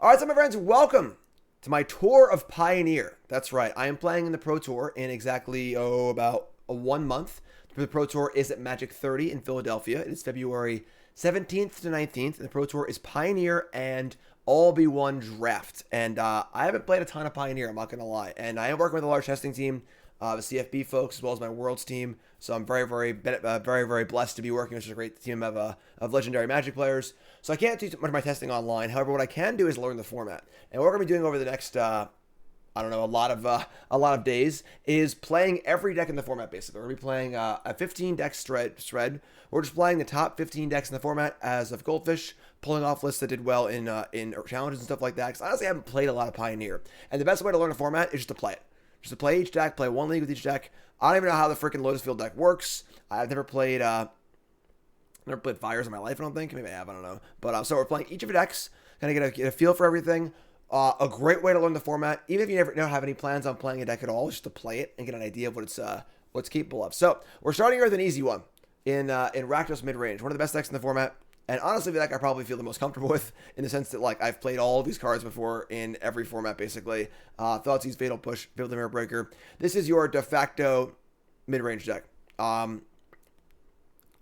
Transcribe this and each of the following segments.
All right, so my friends, welcome to my tour of Pioneer. That's right, I am playing in the Pro Tour in exactly, about 1 month. The Pro Tour is at Magic 30 in Philadelphia. It is February 17th to 19th, and the Pro Tour is Pioneer and All Be One Draft. And I haven't played a ton of Pioneer, I'm not going to lie. And I am working with a large testing team, the CFB folks, as well as my Worlds team. So I'm very blessed to be working with such a great team of legendary Magic players. So I can't do much of my testing online. However, what I can do is learn the format. And what we're going to be doing over the next, I don't know, a lot of days is playing every deck in the format. Basically, we're going to be playing a 15 deck shred. We're just playing the top 15 decks in the format as of Goldfish, pulling off lists that did well in challenges and stuff like that. Because honestly, I haven't played a lot of Pioneer, and the best way to learn a format is just to play it. Just to play each deck, play one league with each deck. I don't even know how the freaking Lotus Field deck works. I've never played Fires in my life, I don't think. Maybe I have, I don't know. But so we're playing each of the decks, kind of get a feel for everything. A great way to learn the format, even if you never don't have any plans on playing a deck at all, just to play it and get an idea of what it's capable of. So we're starting here with an easy one in Rakdos Midrange, one of the best decks in the format. And honestly, the deck I probably feel the most comfortable with, in the sense that, like, I've played all of these cards before in every format, basically. Thoughtseize, Fatal Push, Fable the Mirror-Breaker. This is your de facto mid-range deck. Lots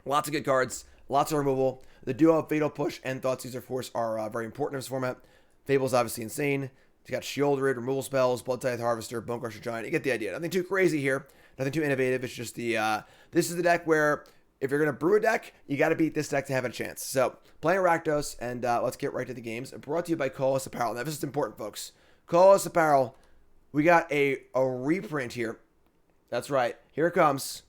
of good cards, lots of removal. The duo of Fatal Push and Thoughtseize, of course, are very important in this format. Fable's obviously insane. It's got Shieldred, removal spells, Bloodtithe Harvester, Bonecrusher Giant. You get the idea. Nothing too crazy here. Nothing too innovative. It's just this is the deck where, if you're going to brew a deck, you got to beat this deck to have a chance. So, playing Rakdos, and let's get right to the games. Brought to you by Colas Apparel. Now, this is important, folks. Colas Apparel, we got a reprint here. That's right. Here it comes.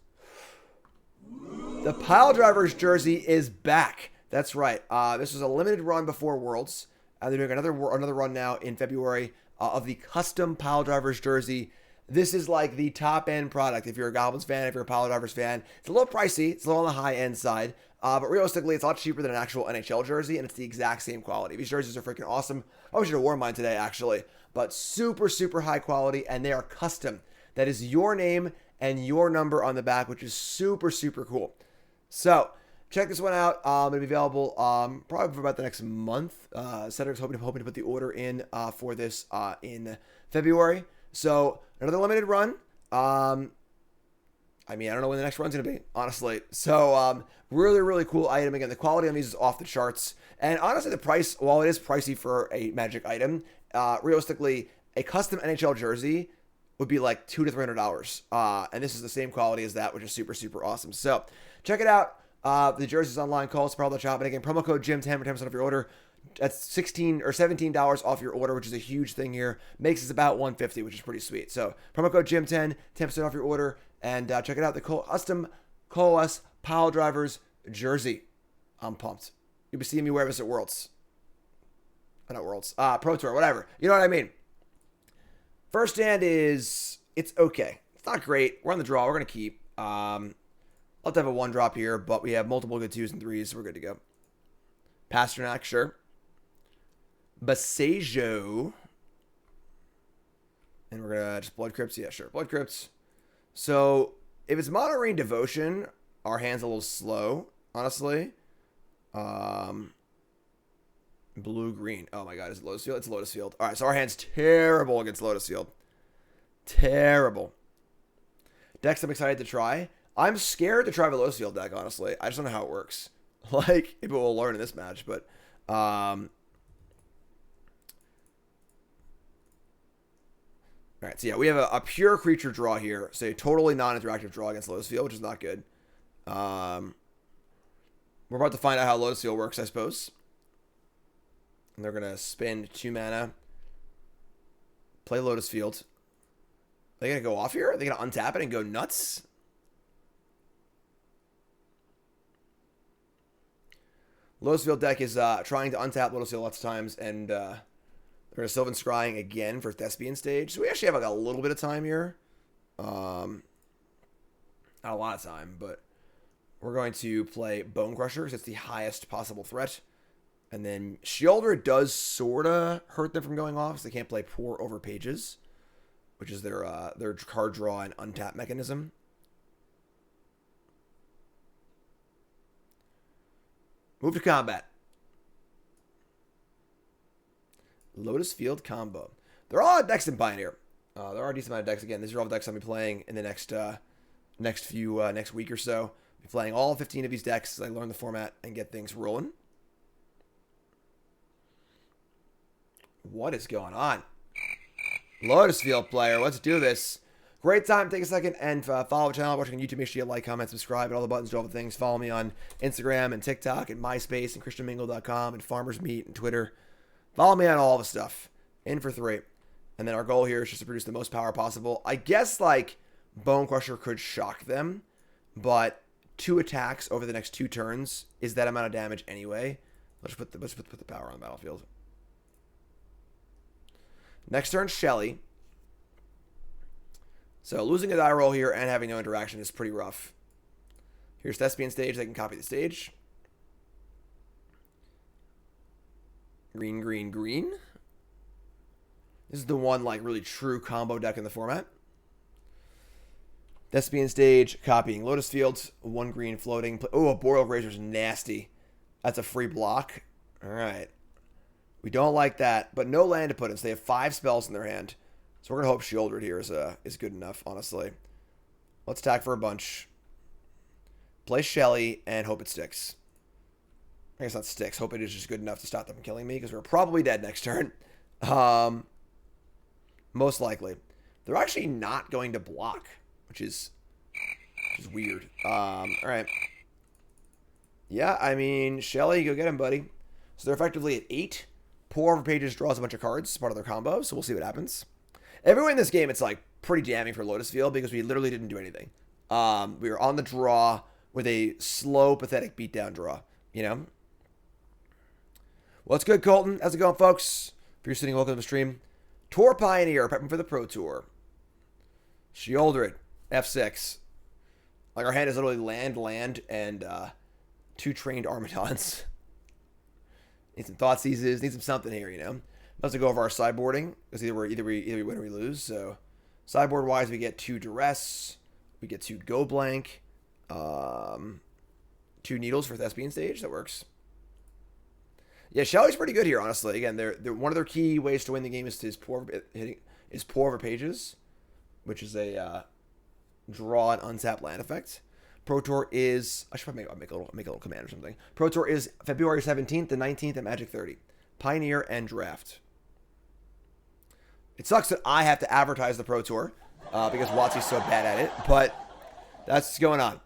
The Pile Drivers jersey is back. That's right. This was a limited run before Worlds. They're doing another run now in February of the custom Pile Drivers jersey. This is like the top-end product if you're a Goblins fan, if you're a Pile Drivers fan. It's a little pricey. It's a little on the high-end side. But realistically, it's a lot cheaper than an actual NHL jersey, and it's the exact same quality. These jerseys are freaking awesome. I should have worn mine today, actually. But super, super high quality, and they are custom. That is your name and your number on the back, which is super, super cool. So, check this one out. It'll be available probably for about the next month. Cedric's hoping to put the order in for this in February. So, another limited run. I don't know when the next run's going to be, honestly. So, really, really cool item. Again, the quality on these is off the charts. And honestly, the price, while it is pricey for a Magic item, realistically, a custom NHL jersey would be like $200 to $300. And this is the same quality as that, which is super, super awesome. So, check it out. The jerseys online, call us, the shop. And again, promo code JIM10 for 10% off your order. That's $16 or $17 off your order, which is a huge thing here. Makes us about $150, which is pretty sweet. So promo code JIM10, 10% off your order, and check it out. The custom Colas Pile Drivers jersey. I'm pumped. You'll be seeing me wear this at Worlds. Not Worlds. Pro Tour, whatever. You know what I mean. First hand it's okay. It's not great. We're on the draw. We're gonna keep. I'll have to have a 1-drop here, but we have multiple good 2s and 3s, so we're good to go. Pasternak, sure. Basejo. And we're going to just Blood Crypts. Yeah, sure. Blood Crypts. So, if it's Mono Rain Devotion, our hand's a little slow, honestly. Blue-green. Oh my god, is it Lotus Field? It's Lotus Field. Alright, so our hand's terrible against Lotus Field. Terrible. Decks I'm excited to try. I'm scared to try the Lotus Field deck, honestly. I just don't know how it works. Like, maybe we'll learn in this match, but... Alright, so yeah, we have a pure creature draw here. So a totally non-interactive draw against Lotus Field, which is not good. We're about to find out how Lotus Field works, I suppose. And they're going to spend 2 mana. Play Lotus Field. Are they going to go off here? Are they going to untap it and go nuts? Lotus Field deck is trying to untap Lotus Field lots of times, and they're going to Sylvan Scrying again for Thespian stage. So we actually have like a little bit of time here. Not a lot of time, but we're going to play Bonecrusher because it's the highest possible threat. And then Shieldred does sort of hurt them from going off, so they can't play Pour over Pages, which is their card draw and untap mechanism. Move to combat. Lotus Field combo. They're all decks in Pioneer. There are a decent amount of decks. Again, these are all decks I'll be playing in the next next week or so. I'll be playing all 15 of these decks as I learn the format and get things rolling. What is going on? Lotus Field player, let's do this. Great time. Take a second and follow the channel. Watching on YouTube, make sure you like, comment, subscribe, and all the buttons, do all the things. Follow me on Instagram and TikTok and MySpace and ChristianMingle.com and Farmers Meat and Twitter. Follow me on all the stuff. In for 3. And then our goal here is just to produce the most power possible. I guess, like, Bonecrusher could shock them, but 2 attacks over the next 2 turns is that amount of damage anyway. Let's put the power on the battlefield. Next turn, Shelly. So losing a die roll here and having no interaction is pretty rough. Here's Thespian stage. They can copy the stage. Green, green, green. This is the one, like, really true combo deck in the format. Thespian stage, copying Lotus Fields. 1 green floating. Oh, a Boreal Grazer's nasty. That's a free block. All right. We don't like that, but no land to put in. So they have 5 spells in their hand. So we're going to hope Shieldred here is good enough, honestly. Let's attack for a bunch. Play Shelly and hope it sticks. I guess not sticks. Hope it is just good enough to stop them from killing me because we're probably dead next turn. Most likely. They're actually not going to block, which is weird. All right. Yeah, I mean, Shelly, go get him, buddy. So they're effectively at 8. Pour over pages draws a bunch of cards, part of their combo, so we'll see what happens. Everywhere in this game, it's like pretty damning for Lotus Field because we literally didn't do anything. We were on the draw with a slow, pathetic beatdown draw, you know? What's good, Colton? How's it going, folks? If you're sitting, welcome to the stream. Tour Pioneer, prepping for the Pro Tour. Shieldred, F6. Like, our hand is literally land, and 2 trained Armadons. Need some Thoughtseizes, need some something here, you know? Let's go over our sideboarding, because either we win or we lose. So, sideboard-wise, we get 2 Duress, we get 2 Go Blank, 2 Needles for Thespian stage. That works. Yeah, Shelly's pretty good here, honestly. Again, they're one of their key ways to win the game is pour over pages, which is a draw and untap land effect. Pro Tour is I should probably make a little command or something. Pro Tour is February 17th to 19th at Magic 30. Pioneer and Draft. It sucks that I have to advertise the Pro Tour because WotC's so bad at it, but that's what's going on.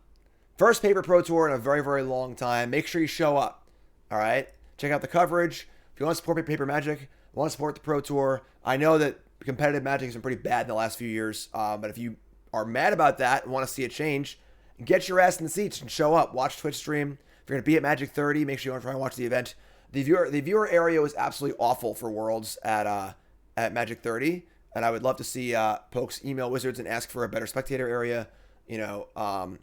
First paper Pro Tour in a very, very long time. Make sure you show up. All right? Check out the coverage. If you want to support Paper Magic, want to support the Pro Tour, I know that competitive Magic has been pretty bad in the last few years, but if you are mad about that and want to see a change, get your ass in the seats and show up. Watch Twitch stream. If you're going to be at Magic 30, make sure you want to try and watch the event. The viewer area was absolutely awful for Worlds at Magic 30, and I would love to see folks email Wizards and ask for a better spectator area. You know,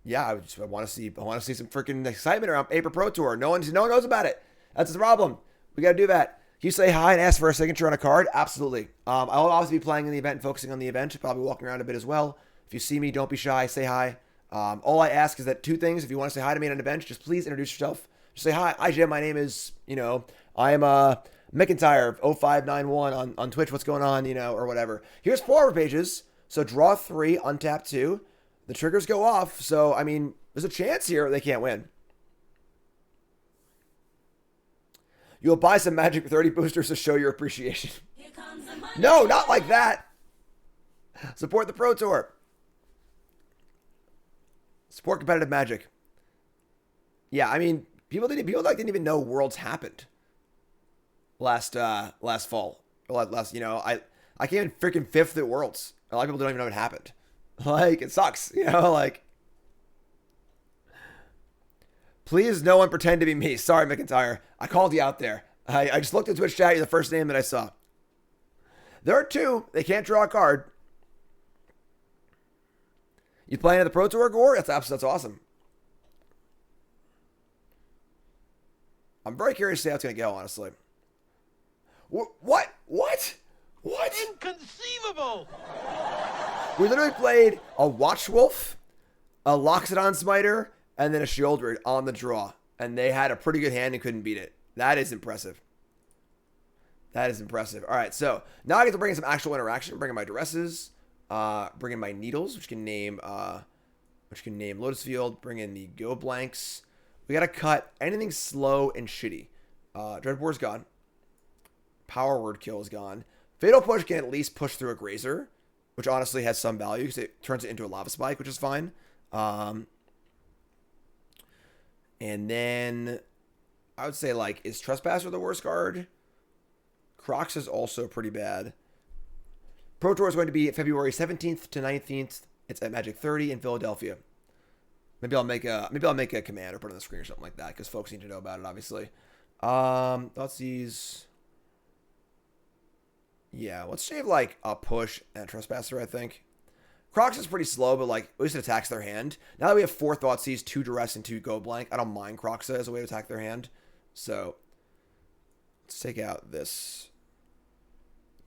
yeah, I want to see some freaking excitement around Paper Pro Tour. No one knows about it. That's the problem. We got to do that. Can you say hi and ask for a signature on a card? Absolutely. I'll always be playing in the event and focusing on the event. Probably walking around a bit as well. If you see me, don't be shy. Say hi. All I ask is that 2 things. If you want to say hi to me on an event, just please introduce yourself. Just say hi. Hi, Jim. My name is, I am McIntyre 0591 on Twitch. What's going on, or whatever. Here's 4 pages. So draw 3, untap 2. The triggers go off. So, I mean, there's a chance here they can't win. You'll buy some Magic 30 boosters to show your appreciation. No, not like that. Support the Pro Tour. Support competitive Magic. Yeah, I mean, people didn't even know Worlds happened last fall. I came in freaking 5th at Worlds. A lot of people don't even know it happened. Like, it sucks, Please, no one pretend to be me. Sorry, McIntyre. I called you out there. I just looked at Twitch chat. You're the first name that I saw. There are 2. They can't draw a card. You playing at the Pro Tour, Gore? That's awesome. I'm very curious to see how it's going to go, honestly. What? Inconceivable! We literally played a Watchwolf, a Loxodon Smiter, and then a Shieldred on the draw. And they had a pretty good hand and couldn't beat it. That is impressive. That is impressive. All right, so now I get to bring in some actual interaction. Bring in my Duresses, bring in my Needles, which can name Lotus Field. Bring in the Go Blanks. We got to cut anything slow and shitty. Dreadbore's gone. Power Word Kill is gone. Fatal Push can at least push through a Grazer, which honestly has some value because it turns it into a Lava Spike, which is fine. And then I would say, like, is Trespasser the worst card? Kroxa is also pretty bad. Pro Tour is going to be February 17th to 19th. It's at Magic 30 in Philadelphia. Maybe I'll make a command or put it on the screen or something like that because folks need to know about it, obviously. Thoughtseize. Yeah, let's save like a push and a Trespasser, I think. Kroxa is pretty slow, but like at least it attacks their hand. Now that we have 4 Thoughtseize, 2 Duress, and 2 Go Blank, I don't mind Kroxa as a way to attack their hand. So let's take out this.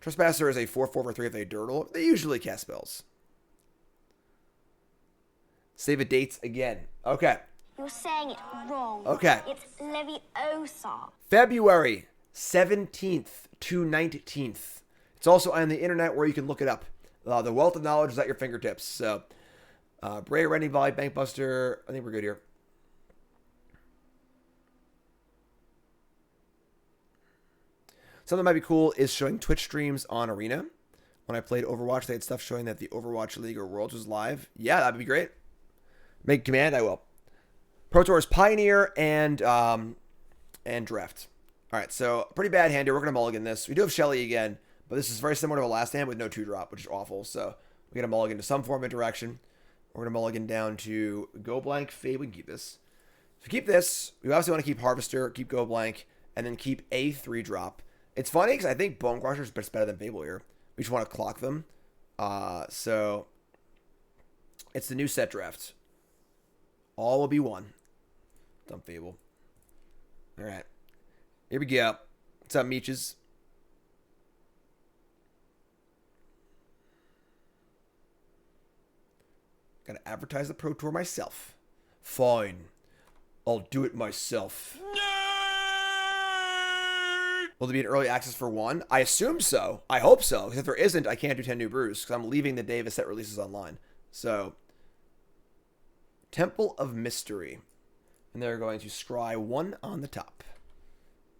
Trespasser is a 4/4 for 3 if they dirtle. They usually cast spells. Save a dates again. Okay. You're saying it wrong. Okay. It's Leviosa. February 17th to 19th. It's also on the internet where you can look it up. The wealth of knowledge is at your fingertips. So, Bray, Rending Volley, Bankbuster. I think we're good here. Something that might be cool is showing Twitch streams on Arena. When I played Overwatch, they had stuff showing that the Overwatch League or Worlds was live. Yeah, that'd be great. Make command, I will. Pro Tour is Pioneer and Draft. All right, so pretty bad hand here. We're going to mulligan this. We do have Shelly again, but this is very similar to a last hand with no 2-drop, which is awful. So we got to mulligan to some form of interaction. We're going to mulligan down to Go Blank, Fable. We can keep this. So keep this. We obviously want to keep Harvester, keep Go Blank, and then keep a 3-drop. It's funny because I think Bonecrusher is better than Fable here. We just want to clock them. So it's the new set draft. All will be one. Dumb Fable. All right. Here we go. What's up, Meeches? Gotta advertise the Pro Tour myself. Fine. I'll do it myself. Will there be an early access for 1? I assume so. I hope so. Because if there isn't, I can't do 10 new brews. Because I'm leaving the day the set releases online. So, Temple of Mystery. And they're going to scry 1 on the top.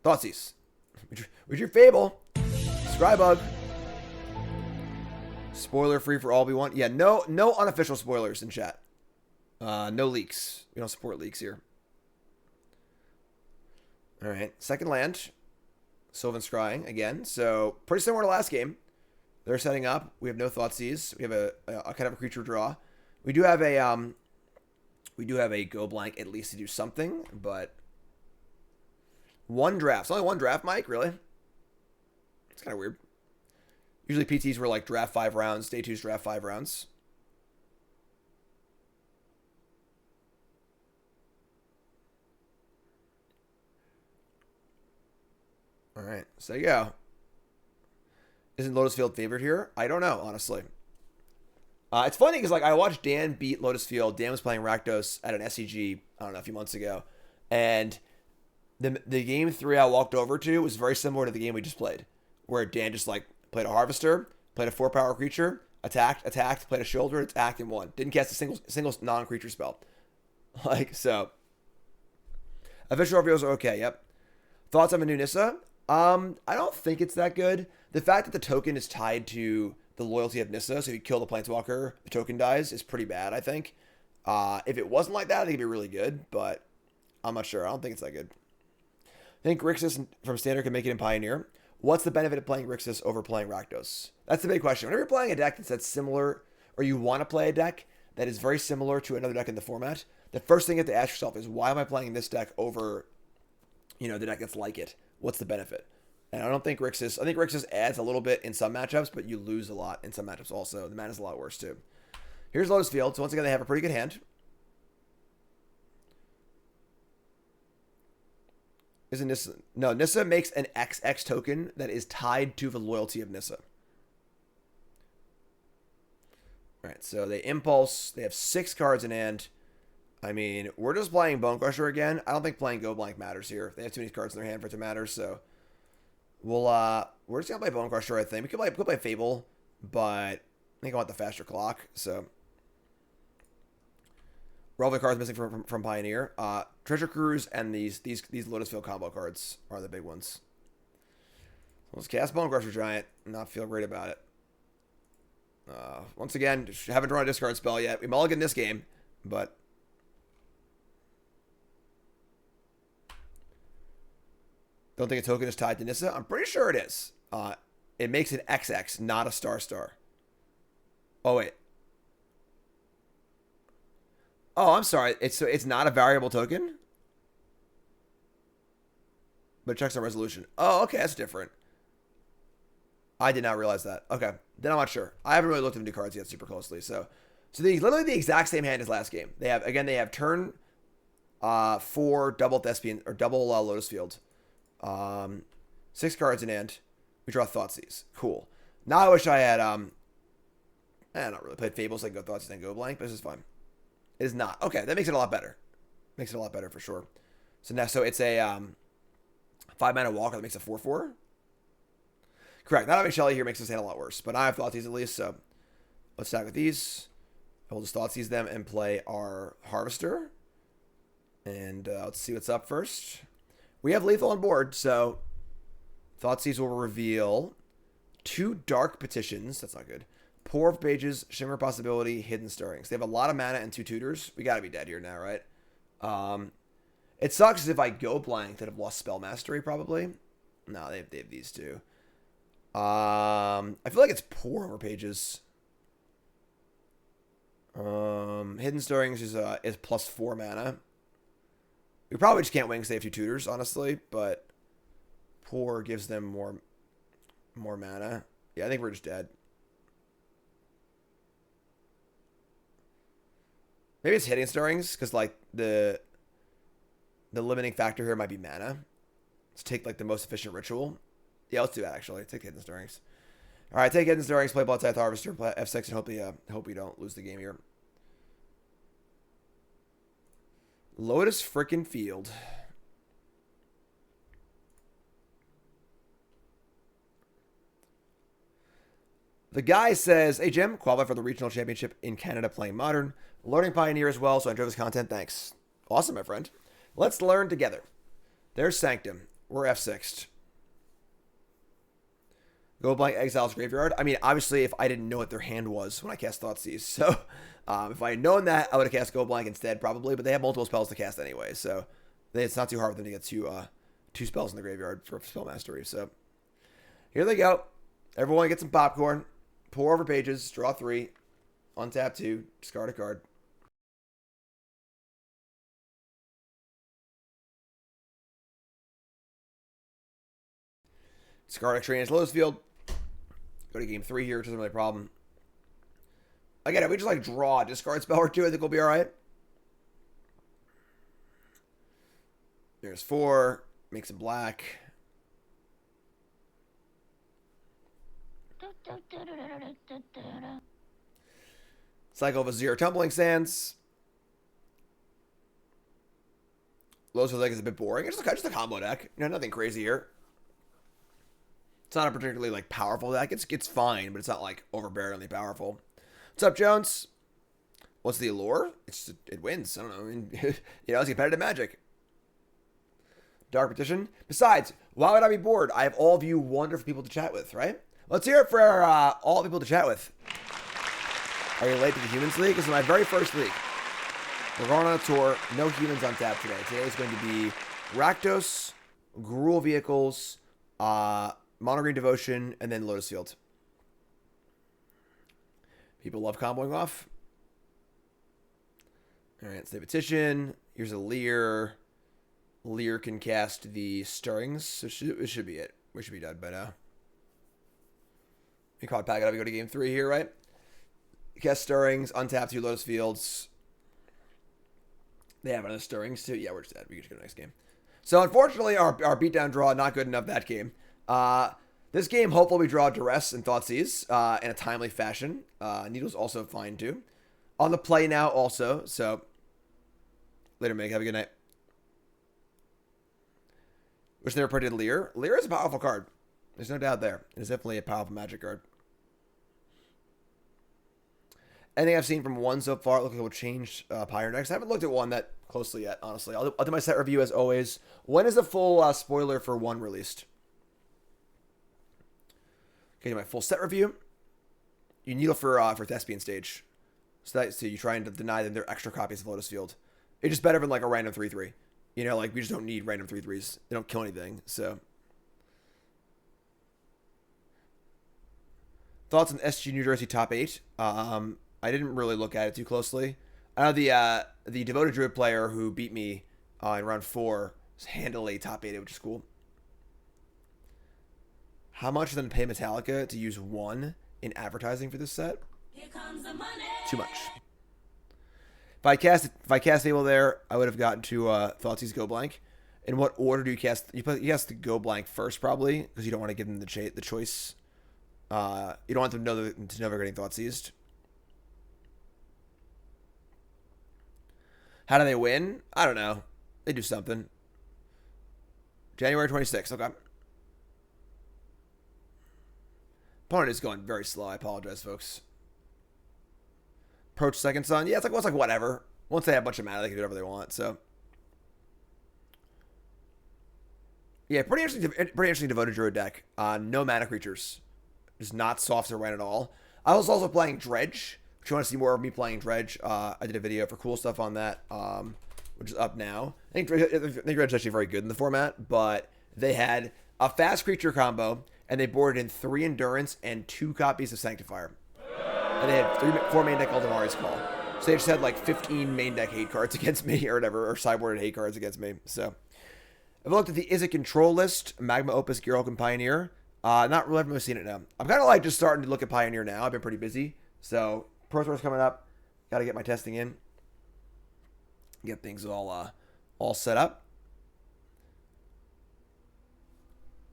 Thoughtseize. Where's your Fable? Scrybug. Spoiler free for all we want. Yeah, no unofficial spoilers in chat. No leaks. We don't support leaks here. All right. Second land. Sylvan Scrying again. So pretty similar to last game. They're setting up. We have no Thoughtseize. We have a kind of a creature draw. We do have a Go Blank at least to do something, but 1 draft. It's only 1 draft, Mike, really? It's kind of weird. Usually PTs were like draft 5 rounds, day 2's draft 5 rounds. All right, so there you go. Isn't Lotus Field favored here? I don't know, honestly. It's funny because like I watched Dan beat Lotus Field. Dan was playing Rakdos at an SCG, I don't know, a few months ago. And the game 3 I walked over to was very similar to the game we just played. Where Dan just like played a Harvester, played a 4-power creature, attacked, played a Shoulder, attacked, and won. Didn't cast a single non-creature spell. Like, so. Official reveals are okay, yep. Thoughts on the new Nissa? I don't think it's that good. The fact that the token is tied to the loyalty of Nissa, so if you kill the Planeswalker, the token dies, is pretty bad, I think. If it wasn't like that, I think it'd be really good, but I'm not sure. I don't think it's that good. I think Grixis from Standard can make it in Pioneer. What's the benefit of playing Grixis over playing Rakdos? That's the big question. Whenever you're playing a deck that's similar, or you want to play a deck that is very similar to another deck in the format, the first thing you have to ask yourself is, why am I playing this deck over, the deck that's like it? What's the benefit? And I don't think Grixis... I think Grixis adds a little bit in some matchups, but you lose a lot in some matchups also. The mana's a lot worse, too. Here's Lotus Field. So once again, they have a pretty good hand. Isn't Nissa... No, Nissa makes an XX token that is tied to the loyalty of Nissa. Alright, so they Impulse. They have 6 cards in hand. I mean, we're just playing Bonecrusher again. I don't think playing Go Blank matters here. They have too many cards in their hand for it to matter, so... we're just gonna play Bonecrusher, I think. We could play Fable, but I think I want the faster clock, so relevant cards missing from Pioneer. Treasure Cruise and these Lotus Field combo cards are the big ones. Let's cast Bonecrusher Giant and not feel great about it. Once again, haven't drawn a discard spell yet. We mulligan this game, but don't think a token is tied to Nissa. I'm pretty sure it is. It makes an XX, not a star. Oh wait. Oh, I'm sorry. It's not a variable token, but it checks on resolution. Oh, okay, that's different. I did not realize that. Okay, then I'm not sure. I haven't really looked at the new cards yet super closely. So literally the exact same hand as last game. They have turn 4 double Thespian or double Lotus Field. 6 cards in hand. We draw Thoughtseize. Cool. Now I wish I had not really played Fables like go Thoughtseize then go blank, but this is fun. It is not. Okay, that makes it a lot better. Makes it a lot better for sure. So now it's a 5-mana walker that makes a 4/4. Correct. Not having Shelly here makes this hand a lot worse, but I have Thoughtseize at least, so let's stack with these. We'll just Thoughtseize them and play our Harvester. And let's see what's up first. We have lethal on board, so Thoughtseize will reveal 2 Dark Petitions. That's not good. Pour of Pages, Shimmer Possibility, Hidden Stirrings. They have a lot of mana and 2 tutors. We gotta be dead here now, right? It sucks if I go blank that I've lost Spell Mastery, probably. No, they have these two. I feel like it's Pour over Pages. Hidden Stirrings is +4 mana. We probably just can't win because they have 2 tutors, honestly, but Pour gives them more mana. Yeah, I think we're just dead. Maybe it's Hidden Stirrings, because like the limiting factor here might be mana. Let's take like the most efficient ritual. Yeah, let's do that actually. Take Hidden Stirrings. All right, take Hidden Stirrings, play Bloodtithe Harvester, play F6, and hope we don't lose the game here. Lotus frickin' Field. The guy says, hey Jim, qualified for the regional championship in Canada playing Modern. Learning Pioneer as well, so I enjoy this content. Thanks. Awesome, my friend. Let's learn together. There's Sanctum. We're F6'd. Go blank Exile's Graveyard. I mean, obviously, if I didn't know what their hand was when I cast Thoughtseize. So, if I had known that, I would have cast Go blank instead, probably. But they have multiple spells to cast anyway. So, it's not too hard for them to get two spells in the graveyard for Spell Mastery. So, here they go. Everyone get some popcorn. Pour over Pages. Draw 3. Untap 2. Discard a card. Discard a Train into Lotus Field. Go to game 3 here, which isn't really a problem. Again, if we just like draw a discard spell or 2, I think we'll be alright. There's 4. Makes it black. Cycle of Azir Tumbling Sands. Lotus Field deck is a bit boring. It's just a combo deck. You know, nothing crazy here. It's not a particularly like powerful deck. It's fine, but it's not like overbearingly powerful. What's up, Jones? What's the allure? It wins. I don't know. I mean, it's competitive Magic. Dark Petition. Besides, why would I be bored? I have all of you wonderful people to chat with, right? Let's hear it for all people to chat with. Are you late to the Humans League? This is my very first league. We're going on a tour. No humans on tap today. Today is going to be Rakdos, Gruul Vehicles, Mono Green Devotion, and then Lotus Field. People love comboing off. All right, Stay Petition. Here's a Leer. Leer can cast the Stirrings. So it should be it. We should be done by now. We call it pack it up. We go to game 3 here, right? Cast Stirrings. Untap 2 Lotus Fields. They have another Stirrings too. Yeah, we're just dead. We can just go to the next game. So unfortunately, our beatdown draw not good enough that game. This game, hopefully we draw Duress and Thoughtseize in a timely fashion. Needle's also fine too. On the play now also. So later, Meg. Have a good night. Wish they never printed Leer. Leer is a powerful card. There's no doubt there. It is definitely a powerful Magic card. Anything I've seen from one so far, it looks like it will change Pioneer decks. I haven't looked at one that closely yet, honestly. I'll do my set review as always. When is the full spoiler for one released? Okay, my full set review. You needle for Thespian Stage. So you try and deny them their extra copies of Lotus Field. It's just better than like a random 3/3. You know, like we just don't need random 3/3s. They don't kill anything. So thoughts on SG New Jersey top 8? I didn't really look at it too closely. I know the Devoted Druid player who beat me in round 4 was handily top 8, which is cool. How much then pay Metallica to use 1 in advertising for this set? Here comes the money. Too much. If I cast Fable there, I would have gotten to Thoughtseize Go Blank. In what order do you cast? You cast the Go Blank first, probably, because you don't want to give them the choice. You don't want them to know they're getting Thoughtseized. How do they win? I don't know. They do something. January 26th. Okay. Opponent is going very slow. I apologize, folks. Approach Second Sun. Yeah, it's like whatever. Once they have a bunch of mana, they can do whatever they want. So, yeah, pretty interesting Devoted Druid deck. No mana creatures, just not soft or right at all. I was also playing Dredge. If you want to see more of me playing Dredge, I did a video for cool stuff on that, which is up now. I think Dredge is actually very good in the format, but they had a fast creature combo, and they boarded in 3 Endurance and 2 copies of Sanctifier. And they had 4 main deck Eldamari's Call. So they just had like 15 main deck hate cards against me or whatever, or sideboarded hate cards against me. So I've looked at the Izzet control list, Magma Opus, Geralt, and Pioneer. Not really, I've seen it now. I'm kind of like just starting to look at Pioneer now. I've been pretty busy. So Pro Tour's coming up. Got to get my testing in. Get things all set up.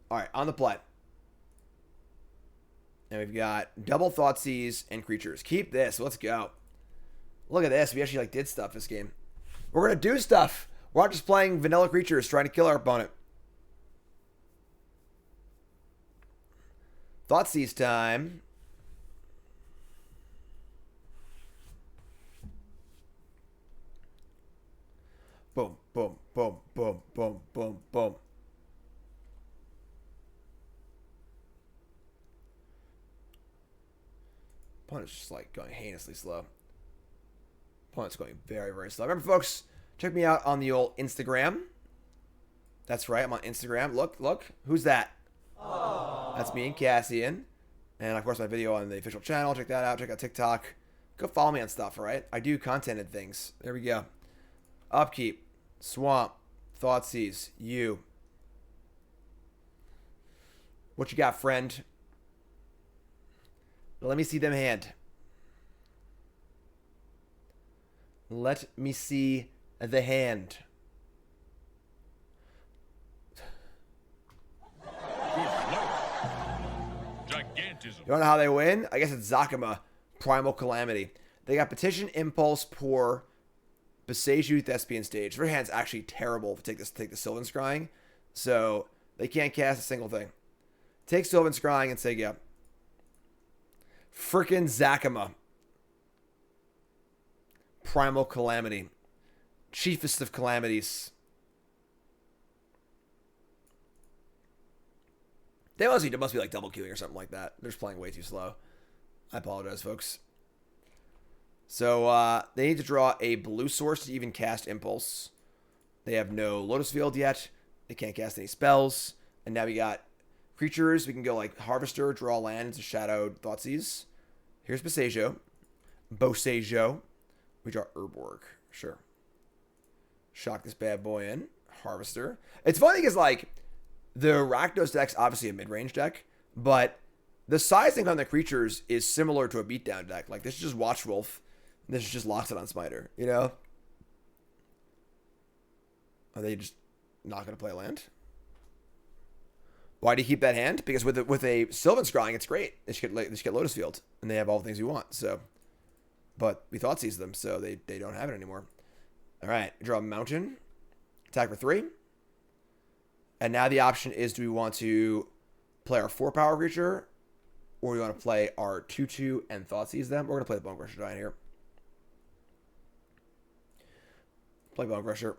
All right, on the play. And we've got double Thoughtseize and creatures. Keep this. Let's go. Look at this. We actually like did stuff this game. We're going to do stuff. We're not just playing vanilla creatures trying to kill our opponent. Thoughtseize time. Boom, boom, boom, boom, boom, boom, boom. Opponent's just like going heinously slow. Opponent's going very, very slow. Remember, folks, check me out on the old Instagram. That's right, I'm on Instagram. Look. Who's that? Aww. That's me and Cassian. And, of course, my video on the official channel. Check that out. Check out TikTok. Go follow me on stuff, all right? I do content and things. There we go. Upkeep. Swamp. Thoughtseize. You. What you got, friend? Let me see them hand. Let me see the hand. Gigantism. You don't know how they win? I guess it's Zakama, Primal Calamity. They got Petition, Impulse, Pour, Beseju, Thespian Stage. Their hand's actually terrible to take the Sylvan Scrying, so they can't cast a single thing. Take Sylvan Scrying and say, yeah. Frickin' Zakama. Primal Calamity. Chiefest of Calamities. They must be like double queuing or something like that. They're just playing way too slow. I apologize, folks. So, they need to draw a blue source to even cast Impulse. They have no Lotus Field yet. They can't cast any spells. And now we got creatures. We can go like Harvester, draw land into Shadowed Thoughtseize. Here's Bosejo. We draw Urborg. Sure. Shock this bad boy in. Harvester. It's funny because, like, the Rakdos deck's obviously a mid-range deck, but the sizing on the creatures is similar to a beatdown deck. Like, this is just Watch Wolf, and this is just Loxodon on Smiter, you know? Are they just not going to play land? Why do you keep that hand? Because with a Sylvan Scrying, it's great. They should get Lotus Field, and they have all the things we want. So, but we Thoughtseize them, so they don't have it anymore. All right, draw a Mountain, attack for 3, and now the option is: do we want to play our 4-power creature, or we want to play our 2/2 and Thoughtseize them. We're going to play the Bonecrusher Giant here. Play Bonecrusher.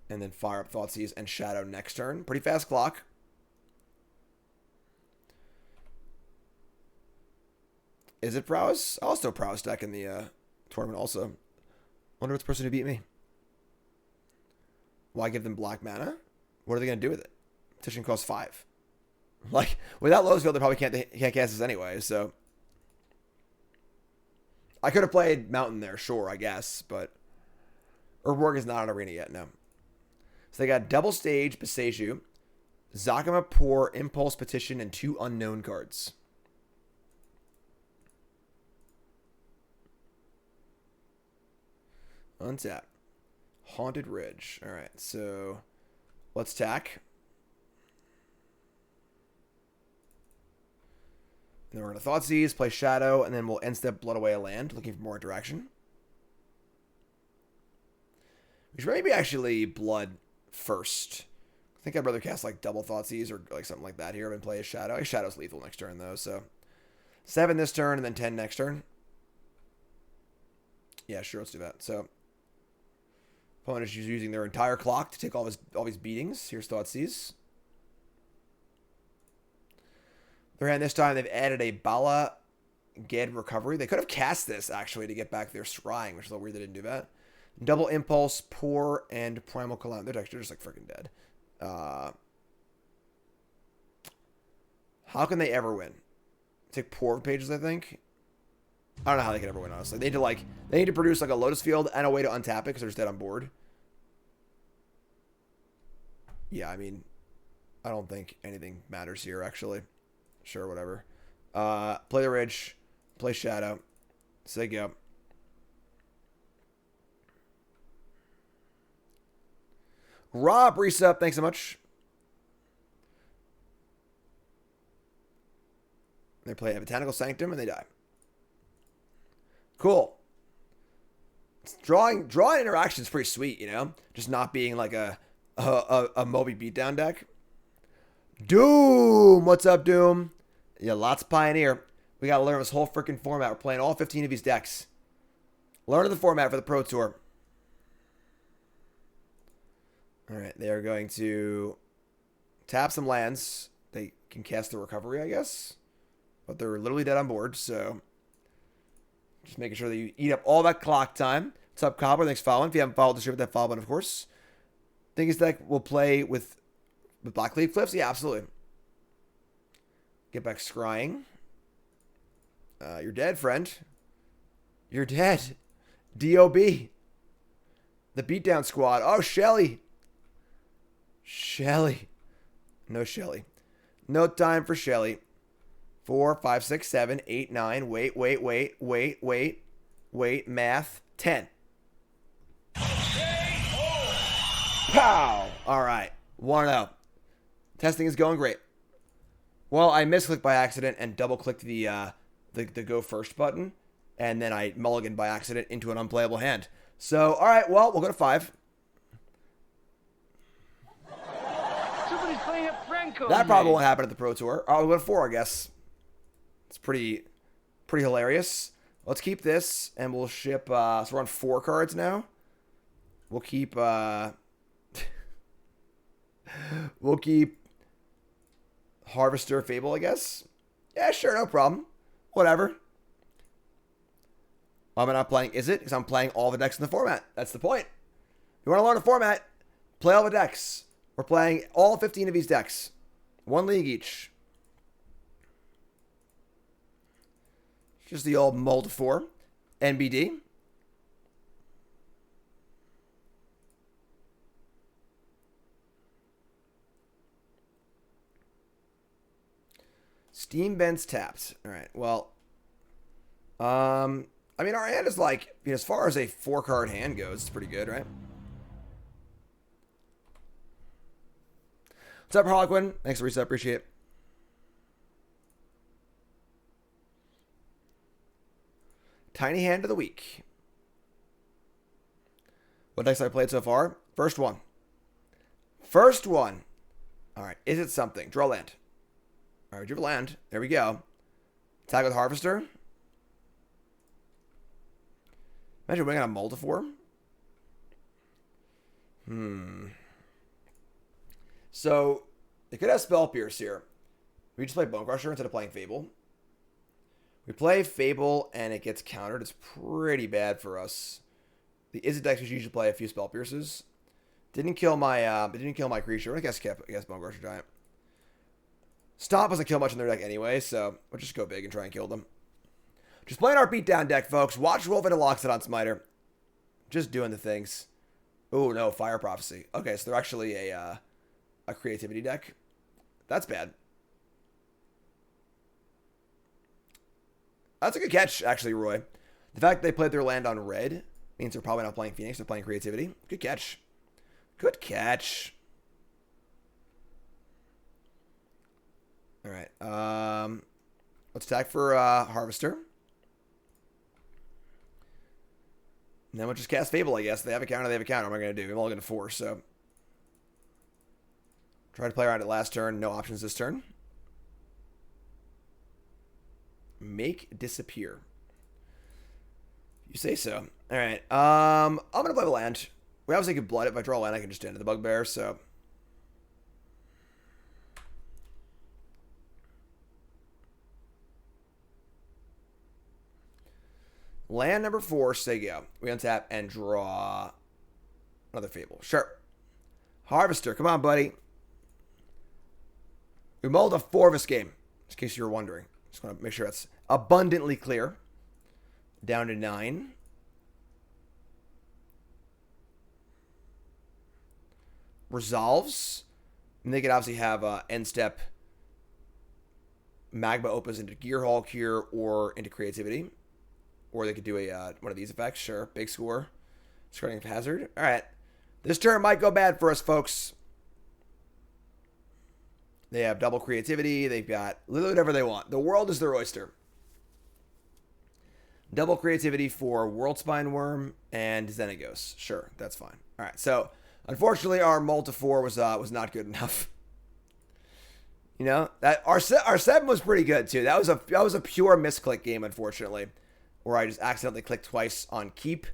And then fire up Thoughtseize and Shadow next turn. Pretty fast clock. Is it Prowess? I'll still Prowess deck in the tournament also. Wonder what's the person who beat me. Why give them black mana? What are they going to do with it? Petition costs 5. Like, without Lowesfield, they probably can't cast this anyway, so. I could have played Mountain there, sure, I guess, but. Urborg is not an arena yet, no. So they got Double Stage, Beseju, Zakama Pour, Impulse, Petition, and 2 unknown cards. Untap. Haunted Ridge. Alright, so let's tack. And then we're going to Thoughtseize, play Shadow, and then we'll end step Blood Away a land, looking for more interaction. We should maybe actually Blood first. I think I'd rather cast like double Thoughtseize or like something like that here and play a Shadow. Shadow's lethal next turn though, so 7 this turn and then 10 next turn. Yeah, sure, let's do that. So opponent is using their entire clock to take all these beatings. Here's Thoughtseize. Their hand this time, they've added a Bala Ged Recovery. They could have cast this, actually, to get back their Scrying, which is a little weird they didn't do that. Double Impulse, Pour, and Primal Calamity. They're just like freaking dead. How can they ever win? Take Pour pages, I think. I don't know how they can ever win, honestly. They need to produce like a Lotus Field and a way to untap it because they're just dead on board. Yeah, I mean, I don't think anything matters here, actually. Sure, whatever. Play the Ridge. Play Shadow. Say go. Rob, resub. Thanks so much. They play a Botanical Sanctum and they die. Cool. Drawing interaction is pretty sweet, you know? Just not being like a Moby beatdown deck. Doom! What's up, Doom? Yeah, lots of Pioneer. We gotta learn this whole freaking format. We're playing all 15 of these decks. Learn the format for the Pro Tour. Alright, they are going to tap some lands. They can cast the Recovery, I guess. But they're literally dead on board, so just making sure that you eat up all that clock time. What's up, Cobbler? Thanks for following. If you haven't followed the stream, hit that follow button, of course. Think this deck will play with Black Leaf Cliffs? Yeah, absolutely. Get back Scrying. You're dead, friend. You're dead. D.O.B. The Beatdown Squad. Oh, Shelly. Shelly. No Shelly. No time for Shelly. 4, 5, 6, 7, 8, 9. Wait. Math. 10. Pow! All right. 1-0. Testing is going great. Well, I misclicked by accident and double-clicked the Go First button, and then I mulliganed by accident into an unplayable hand. So, all right, well, we'll go to 5. Somebody's playing a prank on That probably me. won't happen at the Pro Tour. Oh, we'll go to 4, I guess. It's pretty hilarious. Let's keep this, and we'll ship, so we're on 4 cards now. We'll keep, we'll keep Harvester, Fable, I guess. Yeah, sure, no problem. Whatever. Why am I not playing Izzet? Because I'm playing all the decks in the format. That's the point. You want to learn the format? Play all the decks. We're playing all 15 of these decks. 1 league each. Just the old mold 4. NBD. Steam Vents tapped. All right. Well, I mean, our hand is like, you know, as far as a 4-card hand goes, it's pretty good, right? What's up, Harlequin? Thanks for reset. Appreciate it. Tiny hand of the week. What decks have I played so far? First one. All right. Is it something? Draw land. All right, we drew land. There we go. Attack with Harvester. Imagine winning on a Multiform. So, they could have Spell Pierce here. We just play Bonecrusher instead of playing Fable. We play Fable and it gets countered. It's pretty bad for us. The Izzet deck should usually play a few Spell Pierces. Didn't kill my creature. I guess Bonecrusher Giant. Stomp doesn't kill much in their deck anyway, so we'll just go big and try and kill them. Just playing our beatdown deck, folks. Watch Wolf and Loxodon Smiter. Just doing the things. Oh no, Fire Prophecy. Okay, so they're actually a creativity deck. That's bad. That's a good catch, actually, Roy. The fact they played their land on red means they're probably not playing Phoenix. They're playing creativity. Good catch. Good catch. All right. Let's attack for Harvester. And then we'll just cast Fable, I guess. They have a counter, they have a counter. What am I going to do? I'm only going to force, so. Try to play around it last turn. No options this turn. Make disappear. You say so. All right. I'm going to play the land. We obviously could blood it. If I draw a land, I can just end the Bugbear, so. Land number 4, say go. We untap and draw another Fable. Sure. Harvester, come on, buddy. We mulled a 4 this game, in case you were wondering. Just want to make sure that's abundantly clear. Down to 9. Resolves. And they could obviously have end step Magma Opus into Gearhulk here or into Creativity. Or they could do a one of these effects. Sure. Big score. Discarding Hazard. All right. This turn might go bad for us, folks. They have double creativity. They've got literally whatever they want. The world is their oyster. Double creativity for World Spine Worm and Xenagos. Sure. That's fine. All right. So, unfortunately, our Multifor was not good enough. You know, that our 7 was pretty good, too. That was a pure misclick game, unfortunately. Where I just accidentally clicked twice on keep,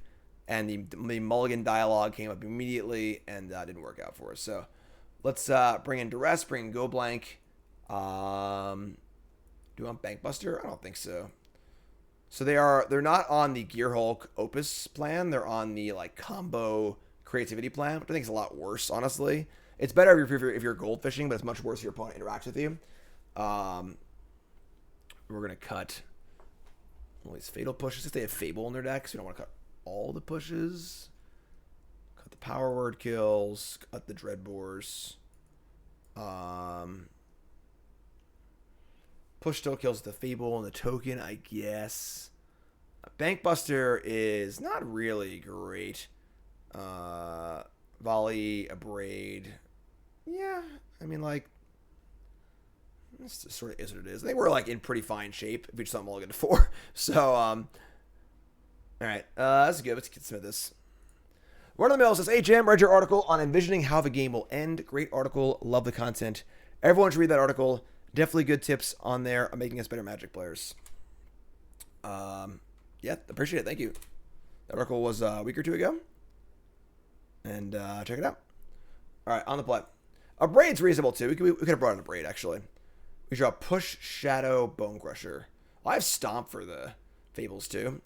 and the mulligan dialogue came up immediately, and that didn't work out for us. So let's bring in Duress, bring in Go Blank. Do we want Bankbuster? I don't think so. So they're not on the Gearhulk Opus plan. They're on the like combo creativity plan, which I think is a lot worse, honestly. It's better if you're gold fishing, but it's much worse if your opponent interacts with you. We're gonna cut all these fatal pushes. If they have Fable in their decks, we don't want to cut all the pushes. Cut the power word kills. Cut the Dreadbores. Push still kills the Fable and the token, I guess. Bankbuster is not really great. Volley, Abrade. Yeah, I mean, like, this sort of is what it is. I think we're like in pretty fine shape if we just don't mulligan to 4. So, all right, that's good. Let's get some of this. One of the Mill says, "Hey Jim, read your article on envisioning how the game will end. Great article. Love the content. Everyone should read that article. Definitely good tips on there on making us better Magic players." Yeah, appreciate it. Thank you. That article was a week or 2 ago, and check it out. All right, on the play. Abrade's reasonable too. We could have brought in Abrade actually. We draw Push, Shadow, Bonecrusher. I have Stomp for the Fables too.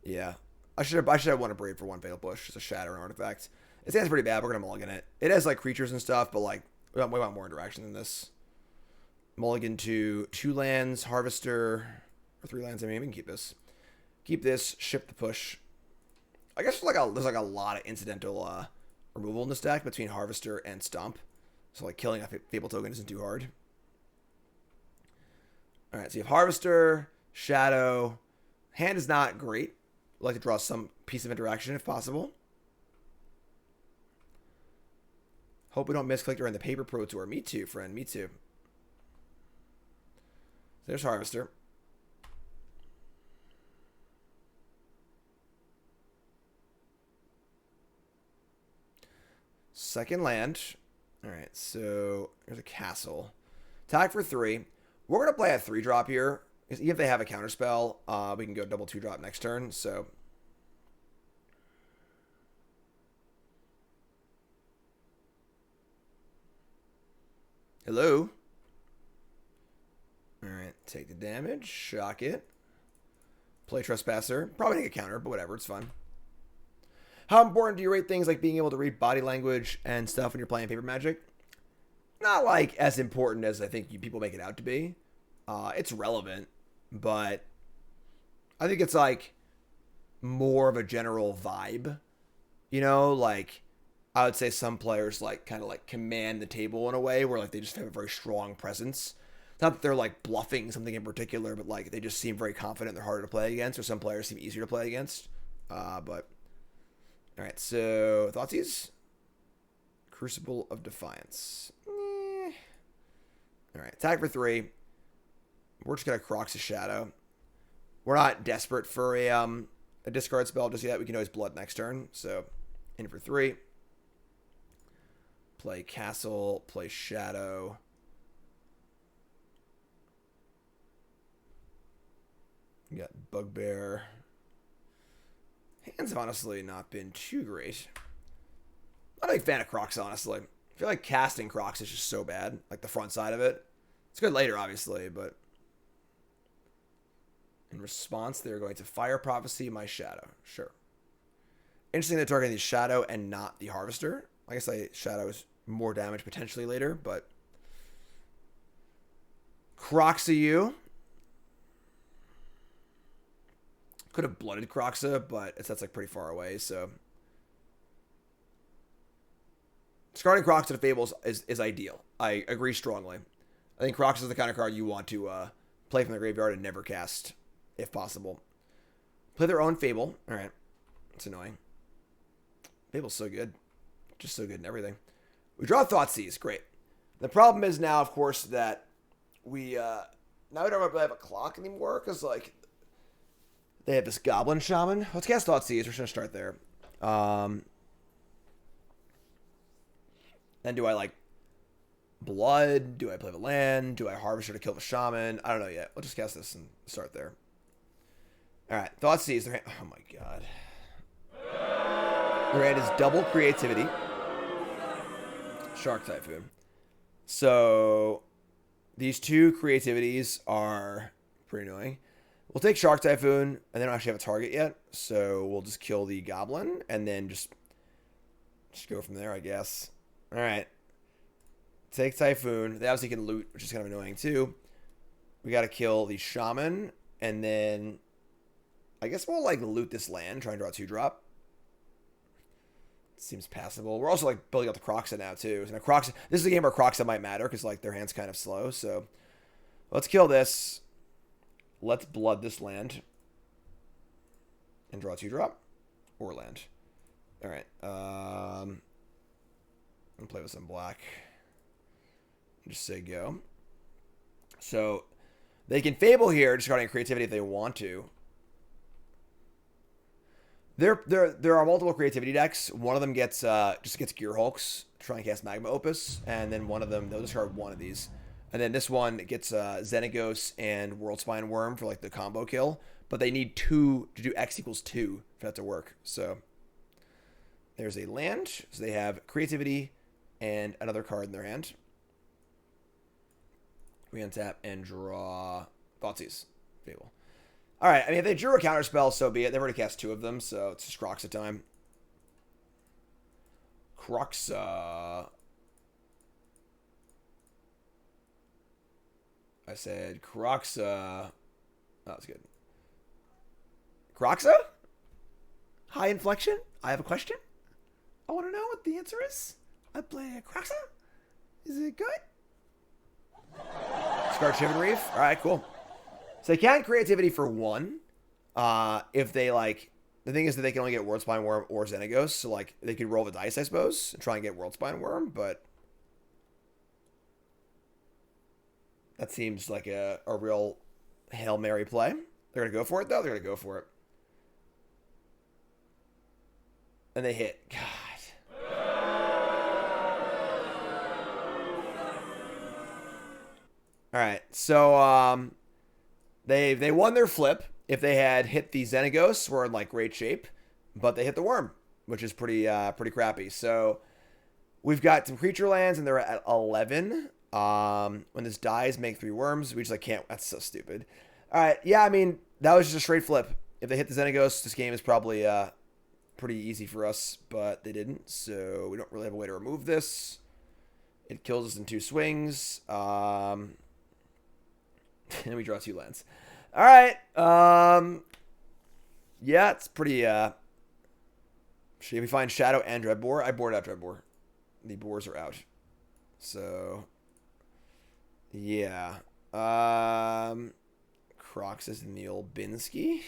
Yeah. I should have won Abrade for 1 Fatal Push. It's a Shatter and artifact. It stands pretty bad. We're going to mulligan it. It has like creatures and stuff, but like we want more interaction than this. Mulligan to 2 lands, Harvester, or 3 lands. I mean, we can keep this. Keep this, ship the Push. I guess there's like a lot of incidental removal in this deck between Harvester and Stomp. So like killing a Fable token isn't too hard. All right, so you have Harvester, Shadow. Hand is not great. I'd like to draw some piece of interaction if possible. Hope we don't misclick during the Paper Pro Tour. Me too, friend. Me too. There's Harvester. Second land. Alright, so there's a castle. Attack for 3. We're going to play a 3-drop here. Even if they have a counterspell, we can go double 2-drop next turn. So hello. Alright, take the damage. Shock it. Play Trespasser. Probably take a counter, but whatever. It's fun. How important do you rate things like being able to read body language and stuff when you're playing paper Magic? Not like as important as I think people make it out to be. It's relevant, but I think it's like more of a general vibe. You know, like I would say some players like kind of like command the table in a way where like they just have a very strong presence. Not that they're like bluffing something in particular, but like they just seem very confident. They're harder to play against, or some players seem easier to play against. But all right, so Thoughtseize, Crucible of Defiance. All right, attack for 3. We're just gonna Kroxa Shadow. We're not desperate for a discard spell just yet. We can always blood next turn. So in for 3. Play Castle. Play Shadow. We got Bugbear. Hands have honestly not been too great. Not a big fan of Kroxa, honestly. I feel like casting Kroxa is just so bad. Like the front side of it. It's good later, obviously, but in response, they're going to Fire Prophecy my Shadow. Sure. Interesting they're targeting the Shadow and not the Harvester. I guess Shadow is more damage potentially later, but Kroxa you. Could have blooded Kroxa, but that's like pretty far away, so discarding Kroxa to Fables is ideal. I agree strongly. I think Kroxa is the kind of card you want to play from the graveyard and never cast, if possible. Play their own Fable. All right. It's annoying. Fable's so good. Just so good in everything. We draw Thoughtseize. Great. The problem is now, of course, that we now we don't really have a clock anymore because, like, they have this Goblin Shaman. Let's cast Thoughtseize. We're just going to start there. Then do I, like, blood? Do I play the land? Do I Harvester to kill the Shaman? I don't know yet. We'll just cast this and start there. All right. Thoughtseize. Oh, my God. Their hand is double creativity. Shark Typhoon. So these two creativities are pretty annoying. We'll take Shark Typhoon, and they don't actually have a target yet, so we'll just kill the Goblin, and then just go from there, I guess. All right. Take Typhoon. They obviously can loot, which is kind of annoying, too. We got to kill the Shaman, and then I guess we'll, like, loot this land, try and draw a 2-drop. Seems passable. We're also, like, building up the Kroxa now, too. So now Kroxa, this is a game where Kroxa might matter, because, like, their hand's kind of slow, so let's kill this. Let's blood this land. And draw a 2-drop. Or land. Alright. I'm going to play with some black. Just say go. So, they can Fable here, discarding creativity if they want to. There are multiple creativity decks. One of them gets Gear Hulks, try and cast Magma Opus. And then one of them, they'll discard one of these. And then this one gets Xenagos and Worldspine Worm for like the combo kill. But they need 2 to do X equals 2 for that to work. So there's a land. So they have creativity and another card in their hand. We untap and draw Thoughtseize. Fable. Alright, I mean, if they drew a counterspell, so be it. They've already cast 2 of them, so it's just Kroxa time. Kroxa. I said Kroxa. Oh, that's good. Kroxa? High inflection? I have a question. I want to know what the answer is. I play Kroxa? Is it good? Discard Shivan Reef. Alright, cool. So they can creativity for 1. If they, like, the thing is that they can only get Worldspine Worm or Xenagos. So, like, they could roll the dice, I suppose, and try and get Worldspine Worm, but that seems like a real Hail Mary play. They're going to go for it, though. They're going to go for it. And they hit. God. All right, so they won their flip. If they had hit the Xenagos, we're in like great shape, but they hit the worm, which is pretty crappy. So we've got some creature lands, and they're at 11. When this dies, make 3 worms. We just like can't. That's so stupid. All right, yeah, I mean that was just a straight flip. If they hit the Xenagos, this game is probably pretty easy for us, but they didn't, so we don't really have a way to remove this. It kills us in 2 swings. And we draw 2 lands. All right. Yeah, it's pretty. Should we find Shadow and Dreadbore? I bored out Dreadbore. The boars are out. So, yeah. Kroxa is in the old Binsky.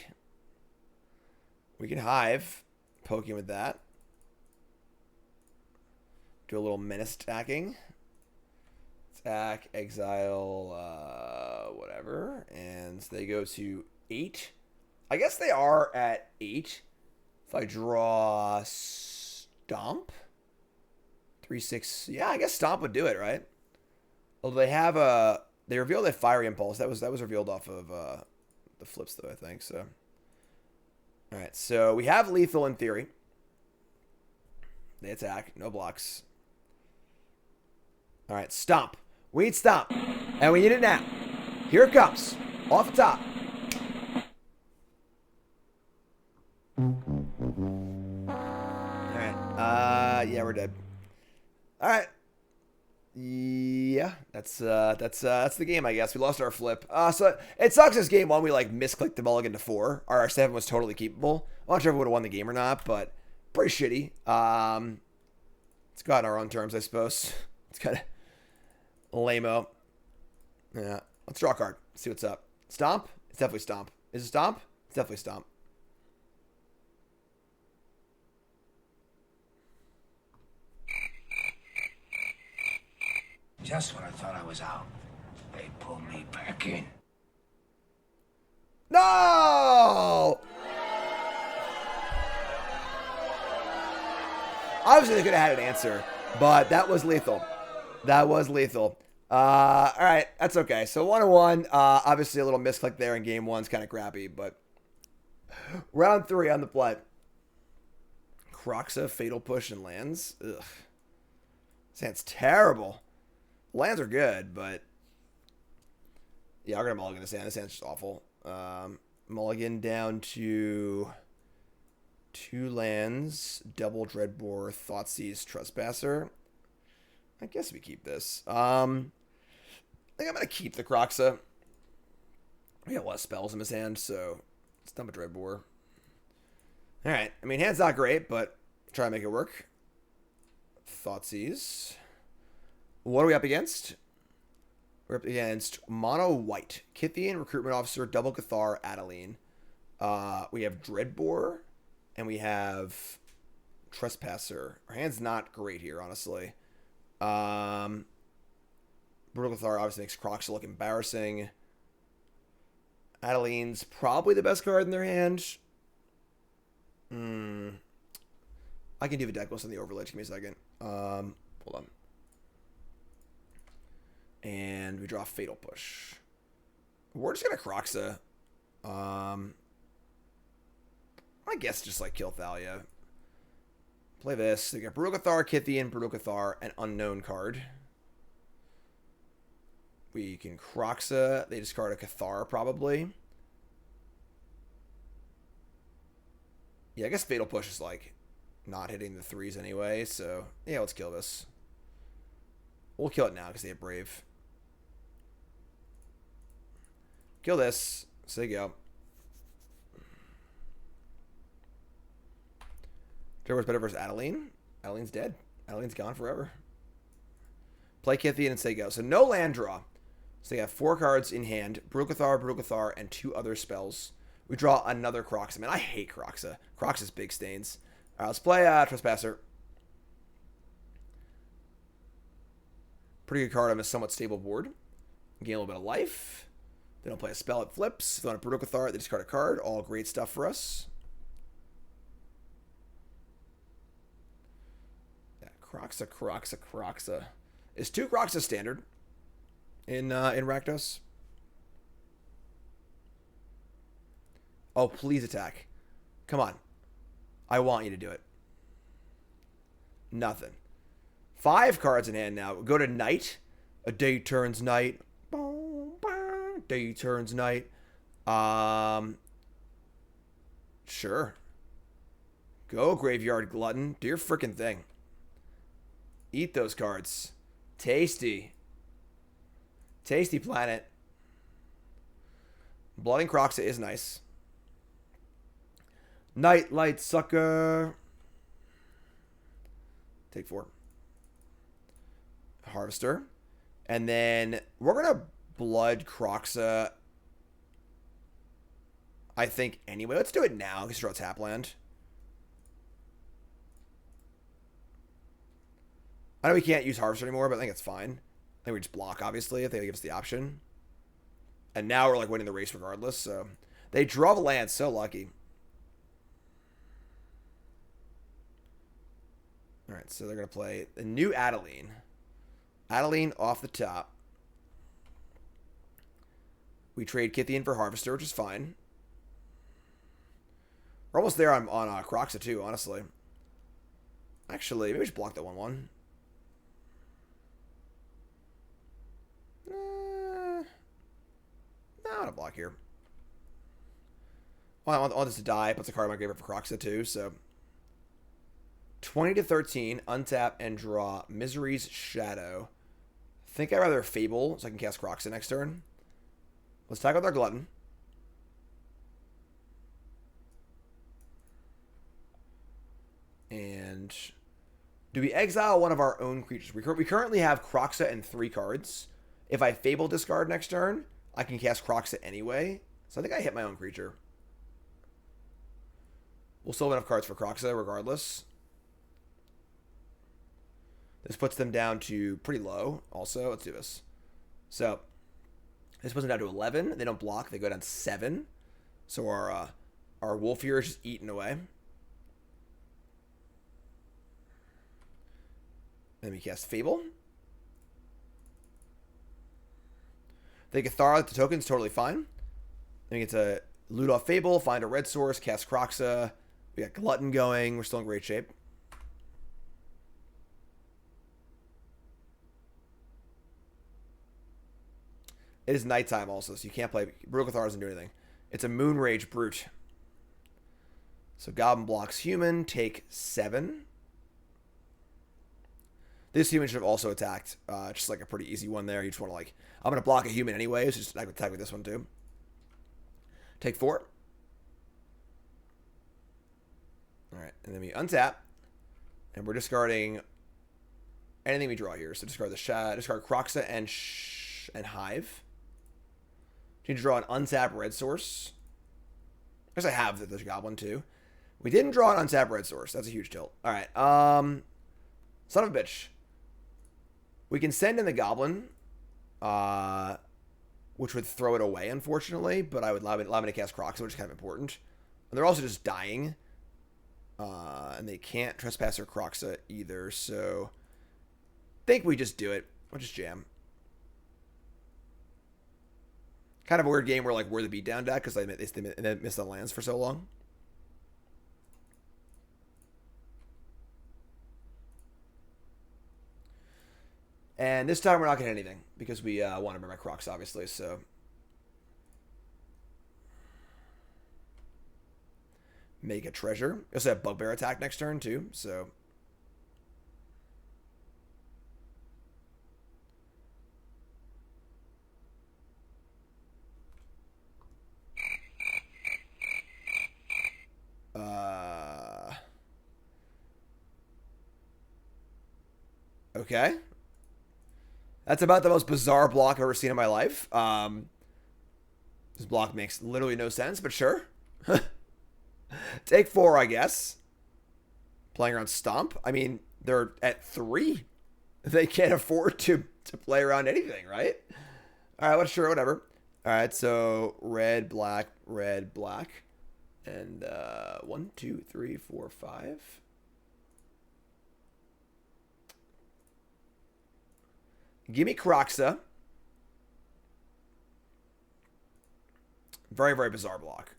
We can Hive. Poking with that. Do a little menace attacking. Attack, exile, whatever. And they go to 8. I guess they are at 8. If I draw Stomp. 3, 6. Yeah, I guess Stomp would do it, right? Although they have a... They revealed a Fiery Impulse. That was revealed off of the flips, though, I think. So, all right. So we have lethal in theory. They attack. No blocks. All right. Stomp. We need Stomp. And we need it now. Here it comes. Off the top. Alright. Yeah, we're dead. Alright. Yeah, that's the game, I guess. We lost our flip. So it sucks this game one. We like misclicked the mulligan to 4. Our 7 was totally keepable. I'm not sure if we would have won the game or not, but pretty shitty. Let's go out on our own terms, I suppose. It's kind of lame-o. Yeah. Let's draw a card. See what's up. Stomp? It's definitely Stomp. Is it Stomp? It's definitely Stomp. Just when I thought I was out, they pulled me back in. No! Obviously, they could have had an answer, but that was lethal. That was lethal. All right, that's okay. So 1-1. Obviously, a little misclick there in game 1's kind of crappy, but round 3 on the play. Kroxa, Fatal Push, and lands. Ugh. Sounds terrible. Lands are good, but yeah, I'm gonna mulligan this hand. This hand's just awful. Mulligan down to 2 lands, double Dreadbore, Thoughtseize, Trespasser. I guess we keep this. I think I'm gonna keep the Kroxa. We got a lot of spells in his hand, so let's dump a Dreadbore. All right. I mean, hand's not great, but try to make it work. Thoughtseize. What are we up against? We're up against Mono White, Kithian, Recruitment Officer, Double Cathar, Adeline. We have Dreadbore, and we have Trespasser. Our hand's not great here, honestly. Brutal Cathar obviously makes Kroxa look embarrassing. Adeline's probably the best card in their hand. I can do the Deckless on the overlay. Just give me a second. Hold on. And we draw Fatal Push. We're just gonna Kroxa. I guess just like kill Thalia. Play this. They got Brutal Cathar, Kithian, Brutal Cathar, an unknown card. We can Kroxa. They discard a Cathar probably. Yeah, I guess Fatal Push is like not hitting the 3s anyway. So yeah, let's kill this. We'll kill it now because they have Brave. Kill this. So there you go. Dreadbore's better versus Adeline. Adeline's dead. Adeline's gone forever. Play Kithian and say go. So no land draw. So they have 4 cards in hand. Brutal Cathar, and 2 other spells. We draw another Kroxa. Man, I hate Kroxa. Kroxa's big stains. All right, let's play Trespasser. Pretty good card on a somewhat stable board. Gain a little bit of life. They don't play a spell, it flips. If they want a Brutal Cathar, they discard a card. All great stuff for us. Yeah, Kroxa. Is 2 Kroxa standard? in Rakdos? Oh, please attack. Come on. I want you to do it. Nothing. 5 cards in hand now. Go to night. A day turns night. Day turns night. Sure. Go, Graveyard Glutton. Do your freaking thing. Eat those cards. Tasty. Tasty planet. Blood and Kroxa is nice. Nightlight sucker. Take 4. Harvester. And then we're going to Blood Kroxa, I think, anyway. Let's do it now because draw tap land. I know we can't use Harvester anymore, but I think it's fine. I think we just block, obviously, if they give us the option. And now we're, like, winning the race regardless, so. They draw the land. So lucky. All right, so they're going to play a new Adeline. Adeline off the top. We trade Kithian for Harvester, which is fine. We're almost there on Kroxa, too, honestly. Actually, maybe we just block that 1-1. No, I want to block here. Well, I want this to die. Puts a card in my graveyard for Kroxa, too, so. 20 to 13, untap and draw Misery's Shadow. I think I'd rather Fable, so I can cast Kroxa next turn. Let's attack with our Glutton. And do we exile one of our own creatures? We currently have Kroxa and 3 cards. If I Fable discard next turn, I can cast Kroxa anyway. So I think I hit my own creature. We'll still have enough cards for Kroxa regardless. This puts them down to pretty low also. Let's do this. So this puts them down to 11. They don't block. They go down to 7. So our Wolf here is just eaten away. Then we cast Fable. They get Thar the token's totally fine. Then we get to loot off Fable, find a red source, cast Kroxa. We got Glutton going. We're still in great shape. It is nighttime also, so you can't play. Brutal Cathar doesn't do anything. It's a Moonrage Brute. So Goblin blocks human. Take 7. This human should have also attacked. Just like a pretty easy one there. You just want to like, I'm going to block a human anyway, so just attack with this one too. Take 4. Alright, and then we untap. And we're discarding anything we draw here. So discard the discard Kroxa and Hive. You need to draw an untapped red source. I guess I have the Goblin too. We didn't draw an untapped red source. That's a huge tilt. Alright, son of a bitch. We can send in the Goblin, which would throw it away, unfortunately, but I would allow me to cast Kroxa, which is kind of important. And they're also just dying. And they can't Trespasser Kroxa either, so I think we just do it. We'll just jam. Kind of a weird game where like we're the beatdown deck because they missed the lands for so long. And this time we're not getting anything because we want to bring my Kroxa, obviously. So make a treasure. We also have Bugbear attack next turn too. So okay. That's about the most bizarre block I've ever seen in my life. This block makes literally no sense, but sure. Take 4, I guess. Playing around Stomp. I mean, they're at 3. They can't afford to play around anything, right? All right, well, sure, whatever. All right, so red, black, and 1, 2, 3, 4, 5. Give me Kroxa. Very, very bizarre block.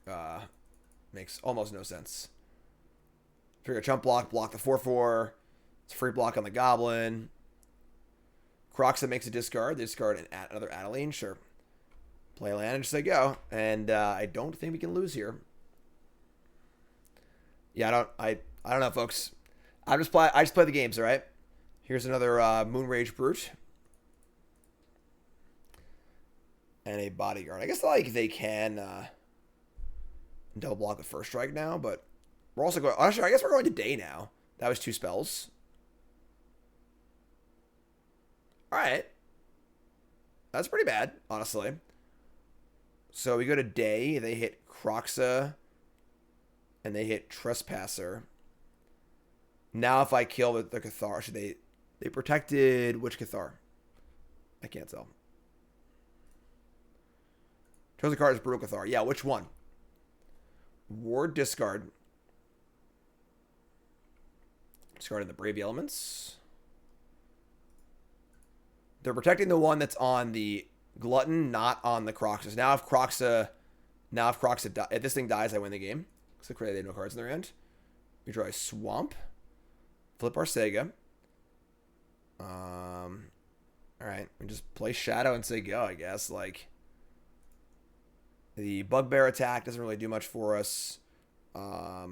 Makes almost no sense. Trigger chump block, block the 4/4. It's a free block on the Goblin. Kroxa makes a discard. They discard and add another Adeline. Sure. Play land and just say go. And I don't think we can lose here. Yeah, I don't know, folks. I just play the games, all right? Here's another Moonrage Brute. And a Bodyguard. I guess like they can double block the first strike now, but we're also going. Actually, I guess we're going to day now. That was 2 spells. All right, that's pretty bad, honestly. So we go to day. They hit Kroxa, and they hit Trespasser. Now, if I kill the Cathar, should they protected which Cathar? I can't tell. Chose the card is Brutal Cathar. Yeah, which one? Ward discard. Discarding the Brave Elements. They're protecting the one that's on the Glutton, not on the Kroxas. Now if this thing dies, I win the game. So they have no cards in their hand. We draw a Swamp. Flip our Sega. All right, we just play Shadow and say go, I guess. Like, the Bugbear attack doesn't really do much for us. Yeah,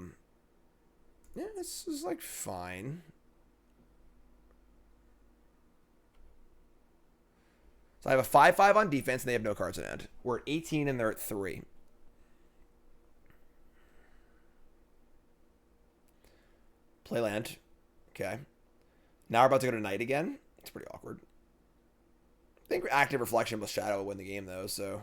this is like fine. So I have a 5/5 on defense, and they have no cards in hand. We're at 18, and they're at 3. Play land. Okay. Now we're about to go to Night again. It's pretty awkward. I think Active Reflection plus Shadow will win the game, though, so...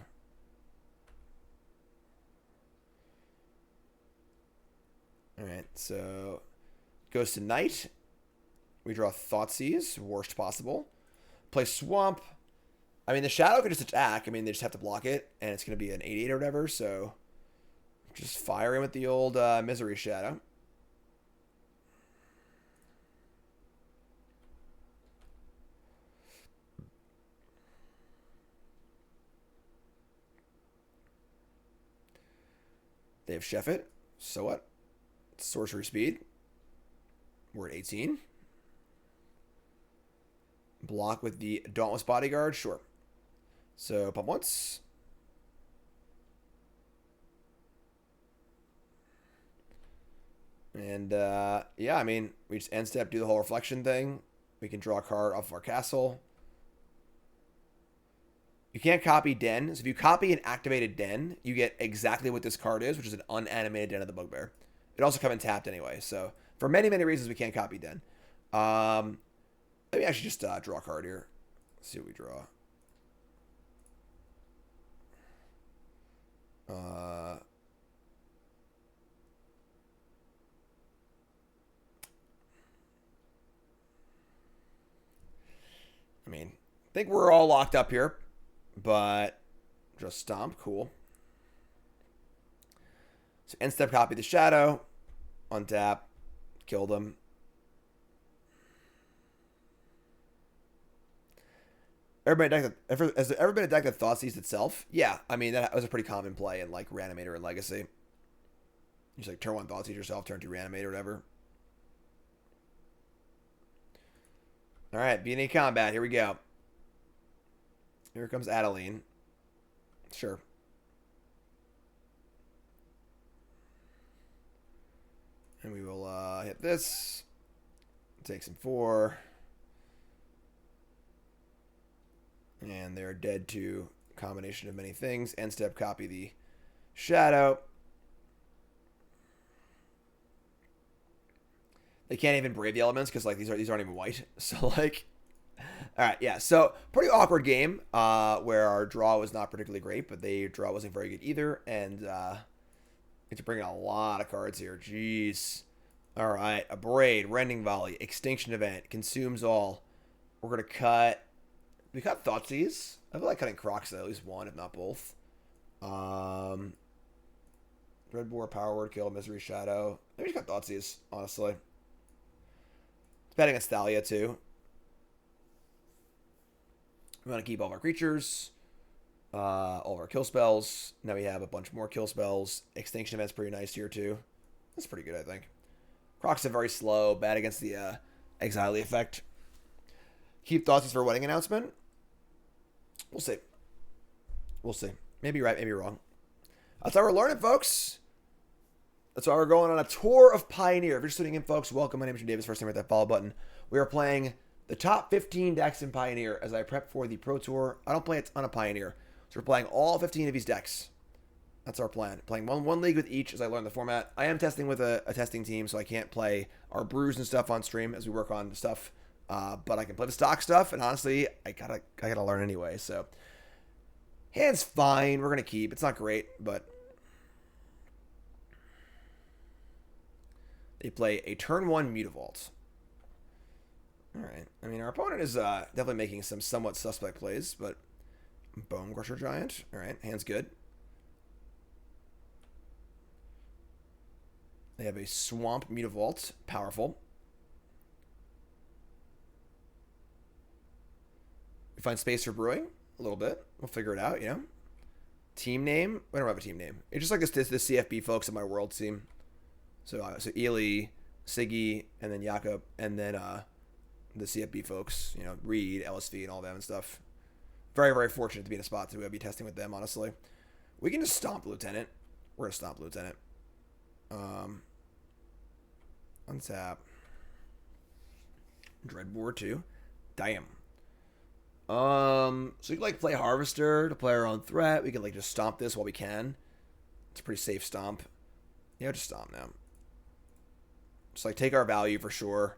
Alright, so... Goes to Night. We draw Thoughtseize, worst possible. Play Swamp. I mean, the Shadow could just attack. I mean, they just have to block it, and it's going to be an 8/8 or whatever, so... Just fire in with the old Misery Shadow. They have Chef It. So what? Sorcery speed. We're at 18. Block with the Dauntless Bodyguard. Sure. So pump once. And yeah, I mean, we just end step, do the whole reflection thing. We can draw a card off of our castle. You can't copy Den. So if you copy an activated Den, you get exactly what this card is, which is an unanimated Den of the Bugbear. It also comes in tapped anyway. So for many, many reasons, we can't copy Den. Let me actually just draw a card here. Let's see what we draw. I mean, I think we're all locked up here. But just Stomp, cool. So end step copy the Shadow, untap, kill them. Has there ever been a deck that Thoughtseize itself? Yeah, I mean that was a pretty common play in like Reanimator and Legacy. You just like turn 1 Thoughtseize yourself, turn 2 Reanimator, whatever. All right, beginning combat. Here we go. Here comes Adeline. Sure. And we will hit this. Take some 4. And they're dead to a combination of many things. End step, copy the Shadow. They can't even brave the elements because like these aren't even white. So like... All right, yeah. So pretty awkward game where our draw was not particularly great, but their draw wasn't very good either, and it's bringing a lot of cards here. Jeez. All right, Abrade, Rending Volley, Extinction Event, Consumes All. We're gonna cut. We cut Thoughtseize. I feel like cutting Kroxa at least one, if not both. Dreadbore, Power Word, Kill, Misery Shadow. Maybe just cut Thoughtseize, honestly. It's betting against Thalia too. We want to keep all of our creatures. All of our kill spells. Now we have a bunch more kill spells. Extinction Event's pretty nice here, too. That's pretty good, I think. Kroxa very slow. Bad against the Exile effect. Keep Thoughtseize for a wedding announcement. We'll see. We'll see. Maybe right, maybe wrong. That's how we're learning, folks. That's why we're going on a tour of Pioneer. If you're just tuning in, folks, welcome. My name is Jim Davis. First time, hit that follow button. We are playing the top 15 decks in Pioneer as I prep for the Pro Tour. I don't play a ton of Pioneer. So we're playing all 15 of these decks. That's our plan. Playing one league with each as I learn the format. I am testing with a testing team, so I can't play our brews and stuff on stream as we work on stuff. But I can play the stock stuff, and honestly, I gotta learn anyway. So hand's fine. We're gonna keep. It's not great, but they play a turn 1 Mutavault. All right. I mean, our opponent is definitely making some somewhat suspect plays, but Bonecrusher Giant. All right, hand's good. They have a Swamp Mutavault, powerful. We find space for brewing a little bit. We'll figure it out, you know. Team name? We don't have a team name. It's just like this CFB folks in my world team. So Ely, Siggy, and then Jakob, and then the CFB folks, you know, Reed, LSV, and all them and stuff. Very, very fortunate to be in a spot to be testing with them, honestly. We can just stomp Lieutenant. We're going to stomp Lieutenant. Untap. Dreadbore too. Damn. So we can like play Harvester to play our own threat. We can like just stomp this while we can. It's a pretty safe stomp. Yeah, just stomp now. Just like take our value for sure.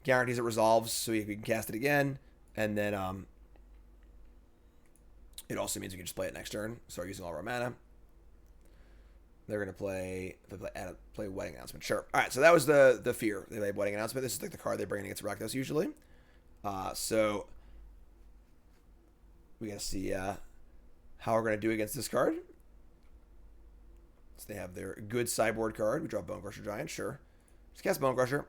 Guarantees it resolves so we can cast it again. And then it also means we can just play it next turn. Start using all of our mana. They're going to play Wedding Announcement. Sure. All right, so that was the fear. They played Wedding Announcement. This is like the card they bring in against Rakdos usually. So we got to see how we're going to do against this card. So they have their good sideboard card. We draw Bonecrusher Giant. Sure. Just cast Bonecrusher.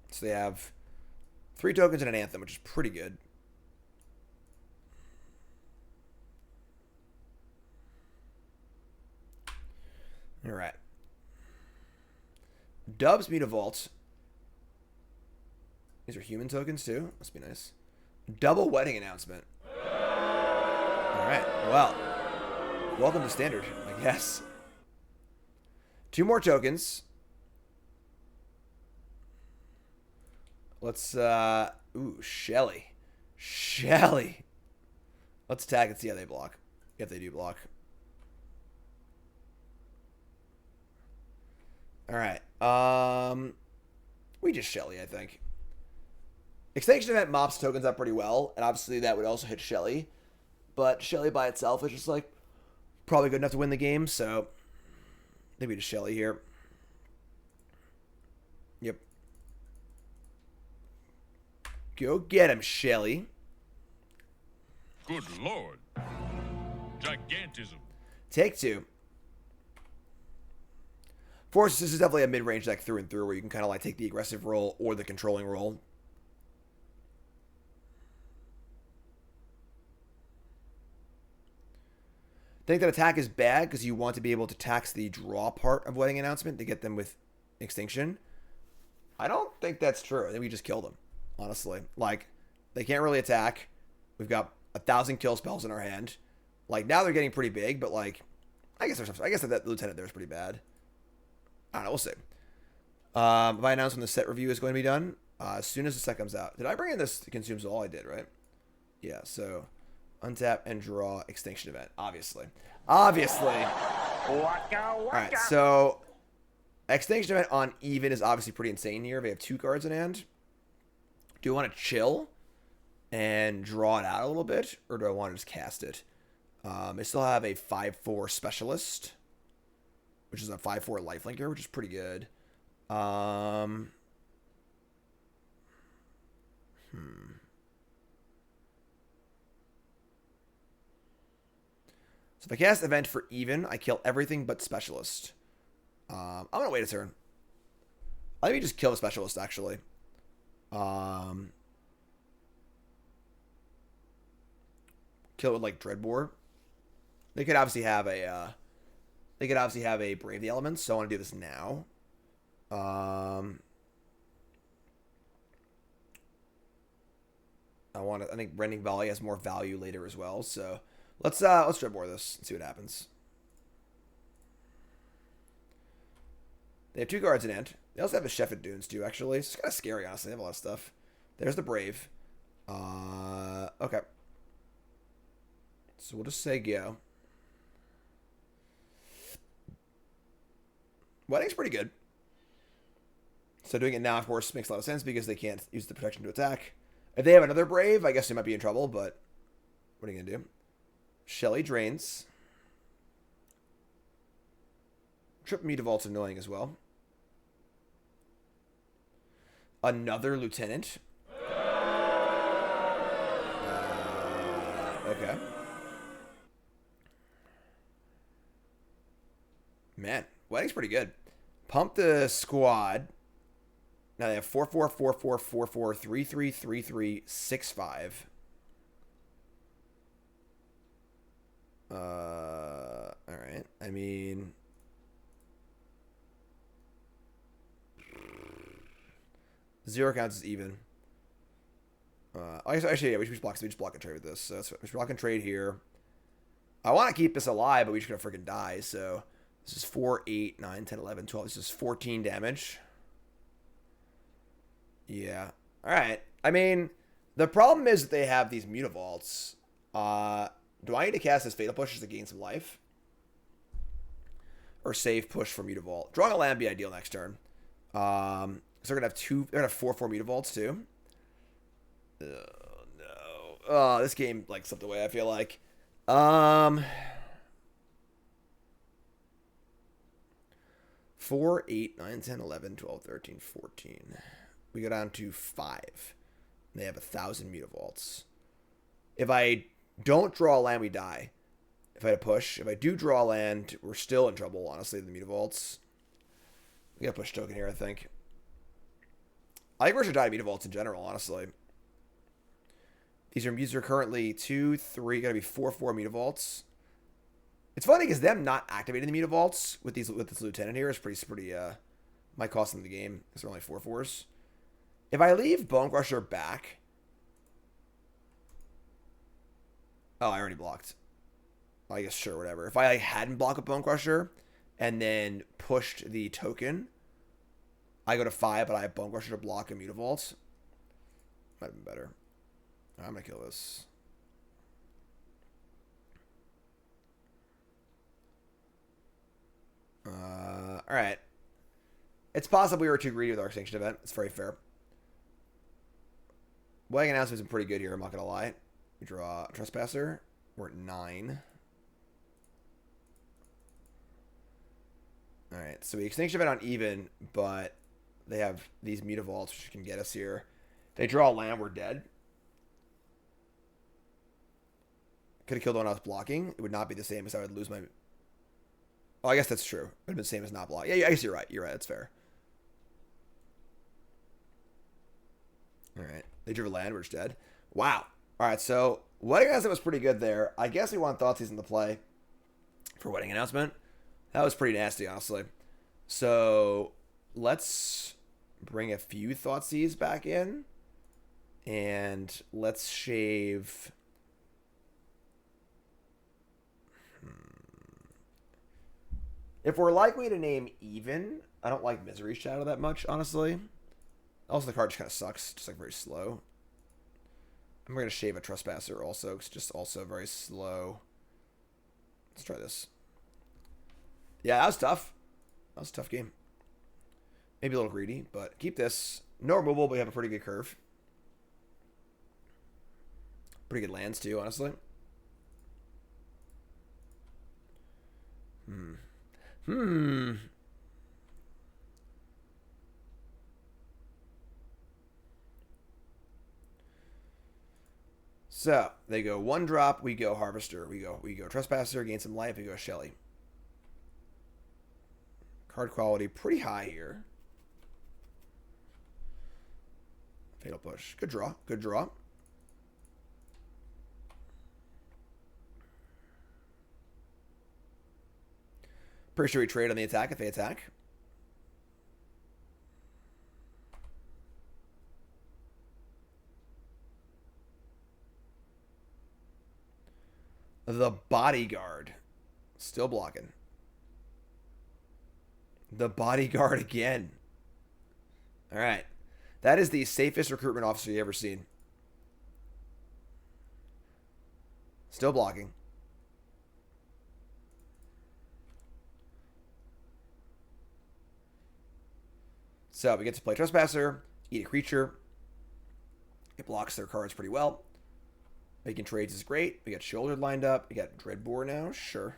So they have 3 tokens and an Anthem, which is pretty good. All right. Dubs Mutavault. These are human tokens too. Must be nice. Double Wedding Announcement. All right. Well, welcome to Standard, I guess. 2 more tokens. Let's, ooh, Shelly. Shelly. Let's attack and see how they block. If they do block. All right. We just Shelly, I think. Extinction Event mops tokens up pretty well, and obviously that would also hit Shelly. But Shelly by itself is just, like, probably good enough to win the game, so maybe just Shelly here. Yep. Go get him, Shelly. Good lord. Gigantism. Take 2. Force, this is definitely a mid-range deck through and through where you can kind of like take the aggressive role or the controlling role. I think that attack is bad because you want to be able to tax the draw part of Wedding Announcement to get them with Extinction. I don't think that's true. I think we just killed them, honestly. Like, they can't really attack. We've got 1,000 kill spells in our hand. Like, now they're getting pretty big, but like, I guess that Lieutenant there is pretty bad. I don't know. We'll see. If I announce when the set review is going to be done, as soon as the set comes out. Did I bring in this consumes all? I did, right? Yeah, so untap and draw Extinction Event, obviously. Obviously. All right, so Extinction Event on even is obviously pretty insane here. They have 2 cards in hand. Do I want to chill and draw it out a little bit, or do I want to just cast it? I still have a 5/4 Specialist, which is a 5/4 lifelinker, which is pretty good. So if I cast Event for even, I kill everything but Specialist. I'm going to wait a turn. I think we just kill the Specialist, actually. Kill it with like Dreadbore. They could obviously have a Brave the Elements, so I want to do this now. I think Rending Volley has more value later as well, so let's Dreadbore this and see what happens. They have 2 cards in hand. They also have a Shepherd Dunes too, actually. It's kind of scary, honestly. They have a lot of stuff. There's the Brave. Okay. So we'll just say go. Wedding's pretty good. So doing it now, of course, makes a lot of sense because they can't use the protection to attack. If they have another Brave, I guess they might be in trouble, but what are you going to do? Shelly drains. Trip Mutavolt's annoying as well. Another Lieutenant. Okay. Man, Wedding's pretty good. Pump the squad. Now they have 4/4, 4/4, 4/4, 3/3, 3/3, 6/5. All right. I mean, zero counts as even. Actually, yeah, we just block and trade with this. So we should block and trade here. I want to keep this alive, but we just gonna freaking die. So this is 4, 8, 9, 10, 11, 12. This is 14 damage. Yeah. All right. I mean, the problem is that they have these Mutavaults. Do I need to cast this Fatal Push just to gain some life? Or save push for Mutavault? Drawing a land would be ideal next turn. So they're gonna have they're gonna have 4/4 Mutavaults too. Oh no. Oh, this game like slipped away, I feel like. 4, 8, 9, 10, 11, 12, 13, 14. We go down to 5. They have 1,000 Mutavaults. If I don't draw a land, we die. If I had a push, if I do draw a land, we're still in trouble, honestly, the Mutavaults. We got a push token here, I think. I think we're going to die to Mutavaults in general, honestly. These are currently 2, 3, gotta be 4/4 Mutavaults. It's funny because them not activating the Mutavaults with this Lieutenant here is pretty might cost them the game because they're only 4/4s. If I leave Bonecrusher back, oh, I already blocked. I guess sure, whatever. If I hadn't blocked a Bonecrusher and then pushed the token, I go to 5, but I have Bonecrusher to block a Mutavault. Might have been better. I'm gonna kill this. All right. It's possible we were too greedy with our Extinction Event. It's very fair. Wedding Announcement's been pretty good here, I'm not gonna lie. We draw a Trespasser. We're at 9. Alright, so we Extinction Event on even, but they have these Mutavaults which can get us here. If they draw a land, we're dead. Could have killed one I was blocking. It would not be the same as I would lose my... Oh, I guess that's true. It would have been the same as not blocking. Yeah, I guess you're right. You're right. That's fair. Alright. They drew a land. We're just dead. Wow. Alright, so Wedding Announcement was pretty good there. I guess we want Thoughtseize into play for Wedding Announcement. That was pretty nasty, honestly. So let's bring a few Thoughtseize back in. And let's shave... If we're likely to name even, I don't like Misery Shadow that much, honestly. Also, the card just kind of sucks. Just like very slow. I'm going to shave a Trespasser also. It's just also very slow. Let's try this. Yeah, that was tough. That was a tough game. Maybe a little greedy, but keep this. No removal, but we have a pretty good curve. Pretty good lands too, honestly. So they go 1-drop, we go Harvester, we go Trespasser, gain some life, we go Shelly. Card quality pretty high here. Fatal Push. Good draw. Good draw. Pretty sure we trade on the attack if they attack. The Bodyguard. Still blocking. The Bodyguard again. All right. That is the safest recruitment officer you've ever seen. Still blocking. So we get to play Trespasser, eat a creature. It blocks their cards pretty well. Making trades is great. We got Shouldered lined up. We got Dreadbore now. Sure.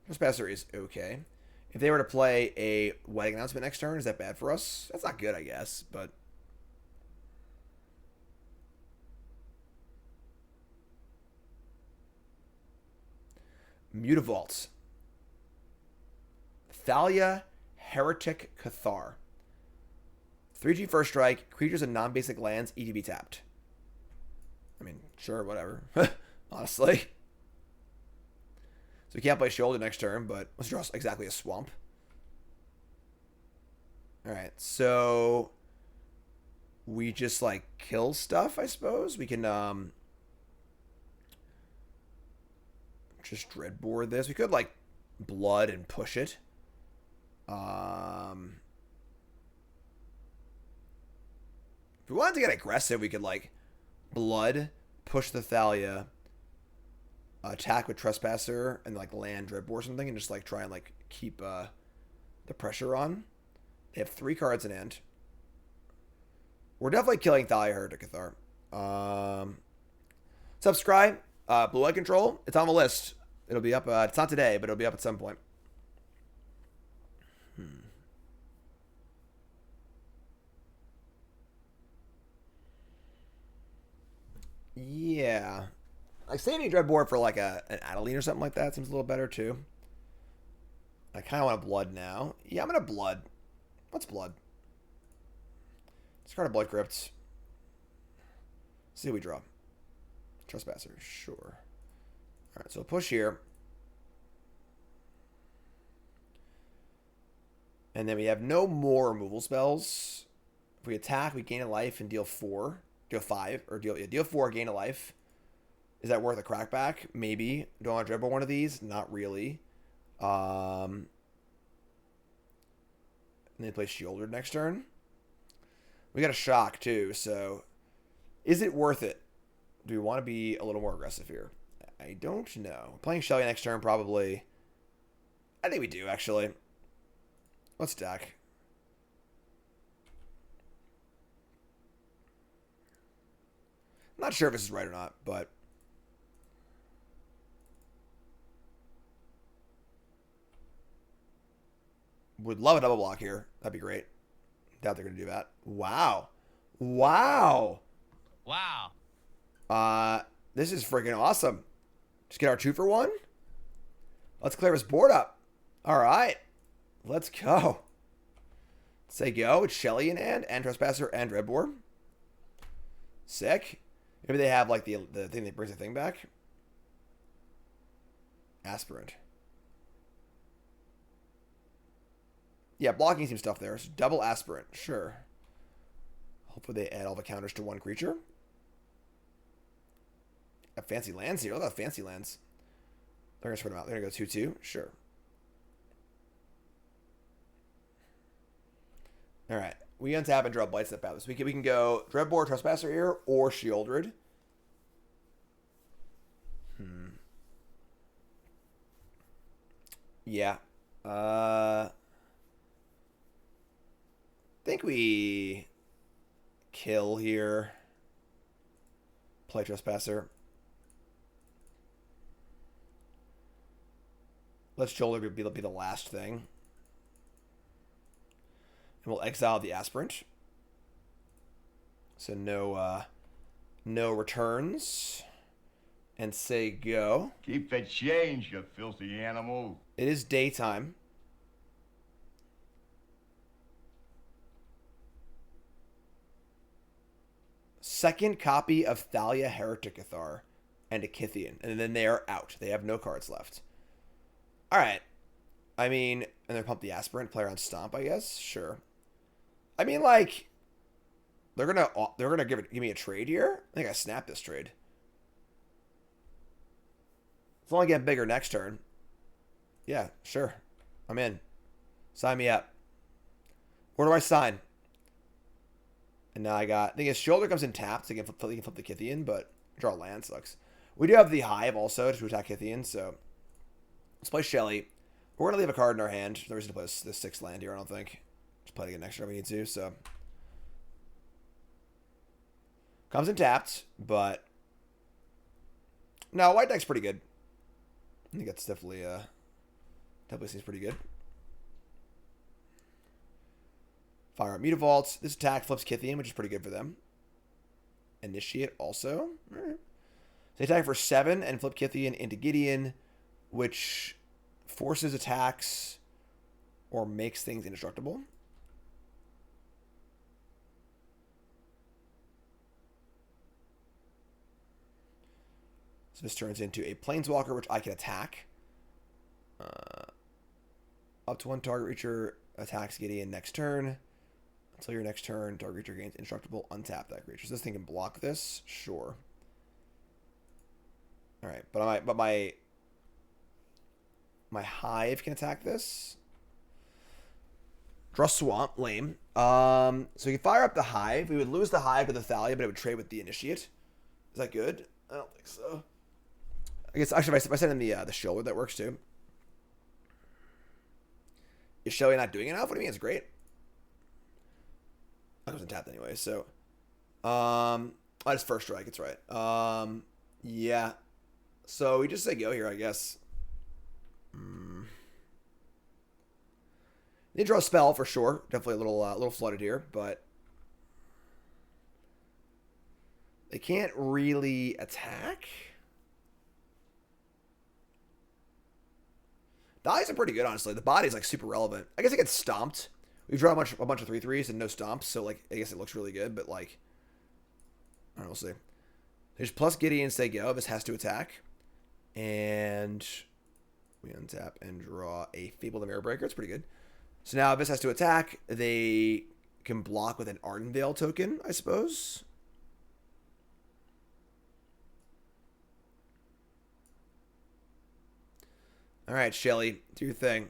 Trespasser is okay. If they were to play a Wedding Announcement next turn, is that bad for us? That's not good, I guess, but... Mutavault. Thalia Heretic Cathar. 3G first strike. Creatures and non-basic lands ETB tapped. I mean, sure, whatever. Honestly. So we can't play Shoulder next turn, but let's draw exactly a swamp. Alright, so... we just, like, kill stuff, I suppose? We can, just Dreadbore this. We could, like, Blood and push it. If we wanted to get aggressive, we could, like, Blood, push the Thalia, attack with Trespasser, and, like, land Dreadbore or something, and just, like, try and, like, keep the pressure on. They have 3 cards in hand. We're definitely killing Thalia Heretic Cathar. Subscribe. Blue Light Control. It's on the list. It'll be up. It's not today, but it'll be up at some point. Yeah. Like saving Dreadbore for like an Adeline or something like that seems a little better too. I kind of want a Blood now. Yeah, I'm going to Blood. What's Blood? Discard a Blood Crypt. See what we draw. Trespasser, sure. Alright, so push here. And then we have no more removal spells. If we attack, we gain a life and deal 4. Deal 5. Or deal 4, gain a life. Is that worth a crackback? Maybe. Do I want to dribble one of these? Not really. And then play Shieldred next turn. We got a shock too, so is it worth it? Do we want to be a little more aggressive here? I don't know. Playing Shelly next turn probably. I think we do actually. Let's stack. Not sure if this is right or not, but would love a double block here. That'd be great. Doubt they're going to do that. Wow. Wow. Wow. This is freaking awesome. Just get our 2 for 1. Let's clear this board up. All right. Let's go. Say go. It's Shelly in hand, and Trespasser, and Dreadbore. Sick. Maybe they have, like, the thing that brings the thing back. Aspirant. Yeah, blocking some stuff there. So double Aspirant. Sure. Hopefully they add all the counters to 1 creature. Have fancy lands here. Look at fancy lands. They're going to spread them out. They're going to go 2-2. Sure. All right. We untap and draw Blightstep Pathway. So we can go Dreadbore, Trespasser here, or Shieldred. Yeah. I think we kill here. Play Trespasser. Let's Shoulder be the last thing. And we'll exile the Aspirant. So no returns. And say go. Keep the change, you filthy animal. It is daytime. second copy of Thalia Heretic Cathar and a Kythian, and then they are out. They have no cards left. All right. I mean, and they pump the Aspirant, play around Stomp, I guess. Sure. I mean, like, they're gonna give me a trade here. I think I snapped this trade. It's only getting bigger next turn. Yeah, sure. I'm in. Sign me up. Where do I sign? And now I got... I think his shoulder comes in tapped, so he can flip the Kythian, but draw land sucks. We do have the Hive also to attack Kythian, so... Let's play Shelly. We're going to leave a card in our hand. There's no reason to play this 6th land here, I don't think. Just play it again next turn if we need to, so... Comes in tapped, but... No, white deck's pretty good. I think that's definitely seems pretty good. Fire up Mutavault. This attack flips Kythian, which is pretty good for them. Initiate also. All right. So they attack for 7 and flip Kythian into Gideon, which forces attacks or makes things indestructible. So this turns into a Planeswalker, which I can attack. Up to 1 target Reacher attacks Gideon next turn. Until your next turn, target Reacher gains indestructible. Untap that creature. So this thing can block this? Sure. Alright, but my Hive can attack this. Draw Swamp, lame. So you can fire up the Hive. We would lose the Hive to the Thalia, but it would trade with the Initiate. Is that good? I don't think so. I guess actually if I send in the Shoulder, that works too. Is Shelly not doing enough? What do you mean? It's great. I wasn't tapped anyway, so that's first strike, it's right. Yeah. So we just say go here, I guess. They draw a spell for sure. Definitely a little flooded here, but they can't really attack. The eyes are pretty good, honestly. The body's like super relevant. I guess it gets stomped. We draw a bunch of 3/3s and no stomps, so like I guess it looks really good, but like I don't know, we'll see. There's plus Gideon, say go. This has to attack. And we untap and draw a Fable the Mirror-Breaker. It's pretty good. So now if this has to attack, they can block with an Ardenvale token, I suppose. Alright, Shelly, do your thing.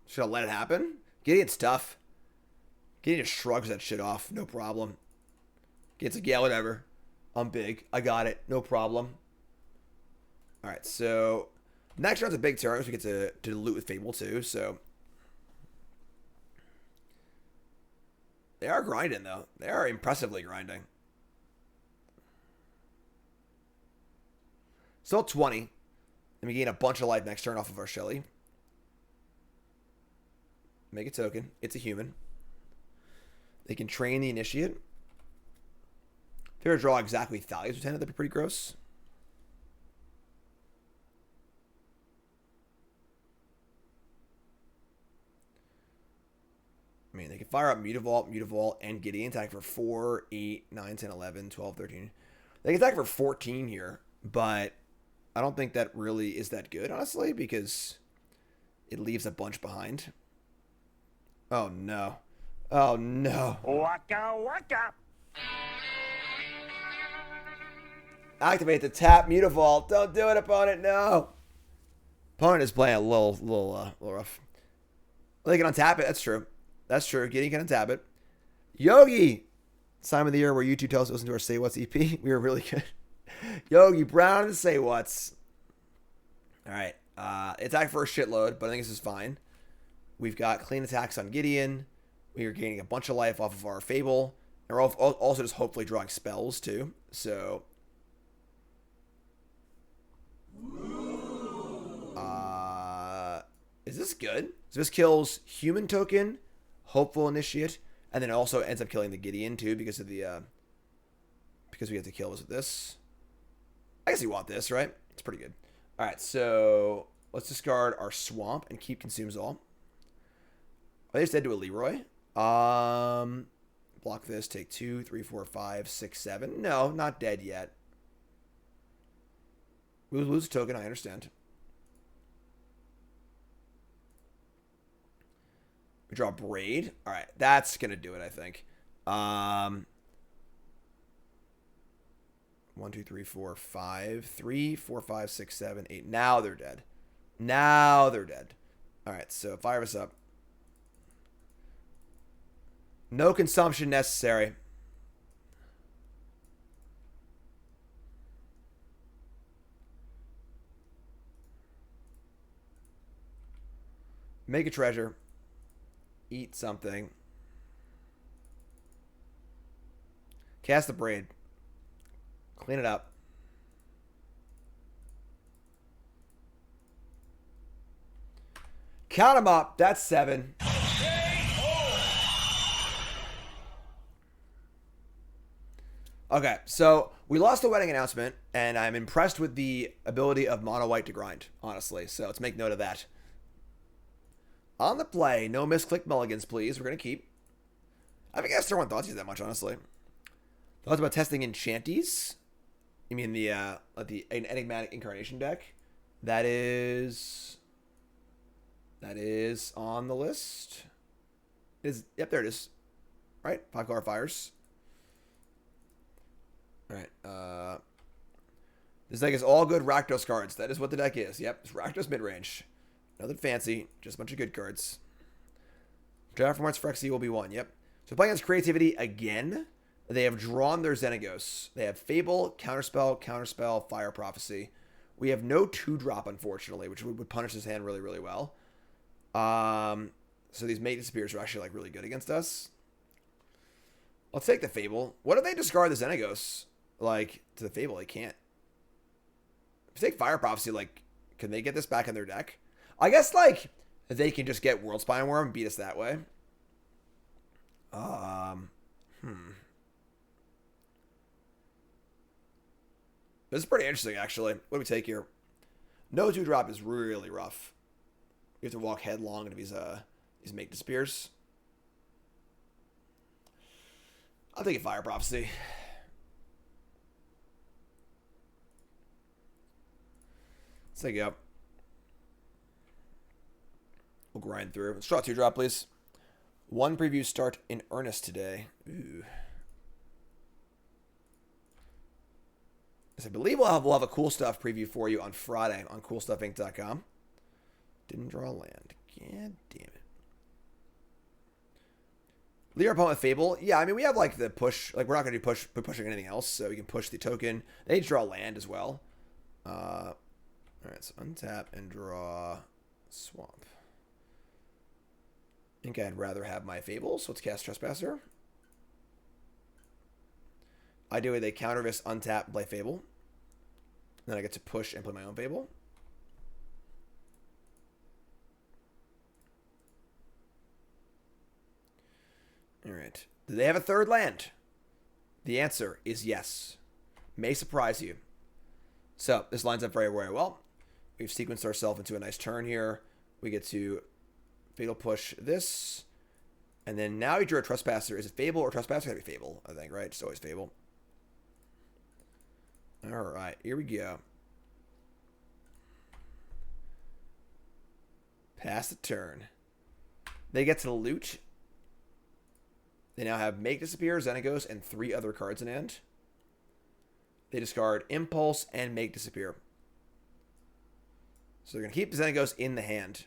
Should I let it happen? Gideon's tough. Gideon just shrugs that shit off. No problem. Gideon's like, yeah, whatever. I'm big. I got it. No problem. Alright, so next round's a big turn, so we get to loot with Fable too, so. They are grinding, though. They are impressively grinding. Still 20. And we gain a bunch of life next turn off of our Shelly. Make a token. It's a human. They can train the Initiate. If they were to draw exactly Thalia's Lieutenant, that'd be pretty gross. I mean, they can fire up Mutavault, and Gideon. Attack for 4, 8, 9, 10, 11, 12, 13. They can attack for 14 here, but I don't think that really is that good, honestly, because it leaves a bunch behind. Oh, no. Oh, no. Waka waka. Activate the tap Mutavault. Don't do it, opponent. No. Opponent is playing a little rough. Well, they can untap it. That's true. That's true. Gideon can untap it. Yogi. Time of the year where YouTube tells us to listen to our Say What's EP. We were really good. Yogi Brown and Say What's. All right. Attack for a shitload, but I think this is fine. We've got clean attacks on Gideon. We are gaining a bunch of life off of our Fable. And we're also just hopefully drawing spells, too. So. Is this good? So this kills Human Token, Hopeful Initiate, and then it also ends up killing the Gideon, too, because of the, because we have to kill us with this. I guess you want this, right? It's pretty good. All right, so let's discard our Swamp and keep Consumes All. they just dead to a Leroy. Block this. Take 2, 3, 4, 5, 6, 7. No, not dead yet. We lose a token. I understand. We draw Braid. All right, that's gonna do it. I think. 1, 2, 3, 4, 5. 3, 4, 5, 6, 7, 8. Now they're dead. Now they're dead. All right, so fire us up. No consumption necessary. Make a treasure. Eat something. Cast the Braid. Clean it up. Count them up. That's 7. Okay, so we lost the wedding announcement, and I'm impressed with the ability of mono white to grind, honestly. So let's make note of that. On the play, no misclick mulligans, please. We're going to keep. I haven't guessed one Thoughtseize that much, honestly. Thoughts about testing Enchanties? You mean the Enigmatic Incarnation deck? That is on the list. Yep, there it is. Right, 5-color fires. All right. This deck is all good Rakdos cards. That is what the deck is. Yep, it's Rakdos Midrange. Nothing fancy, just a bunch of good cards. Draft from Arts Phyrexia will be 1. Yep. So playing against Creativity again. They have drawn their Xenagos. They have Fable, Counterspell, Fire Prophecy. We have no 2-drop, unfortunately, which would punish his hand really, really well. So these Make Disappears are actually like really good against us. Let's take the Fable. What if they discard the Xenagos? Like, to the Fable, they can't. If you take Fire Prophecy, like, can they get this back in their deck? I guess, like, they can just get World Spine Worm and beat us that way. This is pretty interesting, actually. What do we take here? No 2-drop is really rough. You have to walk headlong into these Make Disappears. I'll take a Fire Prophecy. Let's take it up. We'll grind through. Let's draw 2-drop, please. 1 preview start in earnest today. Ooh. I believe we'll have a cool stuff preview for you on Friday on CoolStuffInc.com. Didn't draw a land. God damn it. Lead our opponent with Fable. Yeah, I mean, we have, like, the push. Like, we're not going to be pushing anything else, so we can push the token. They need to draw land as well. All right, so untap and draw Swamp. I think I'd rather have my Fable, so let's cast Trespasser. Ideally, they counter this, untap, and play Fable. Then I get to push and play my own Fable. All right. Do they have a 3rd land? The answer is yes. May surprise you. So this lines up very, very well. We've sequenced ourselves into a nice turn here. We get to Fatal Push this. And then now you drew a Trespasser. Is it Fable or Trespasser? It's gotta be Fable, I think, right? It's always Fable. All right, here we go. Pass the turn. They get to loot. They now have Make Disappear, Xenagos, and 3 other cards in hand. They discard Impulse and Make Disappear. So they're going to keep Xenagos in the hand.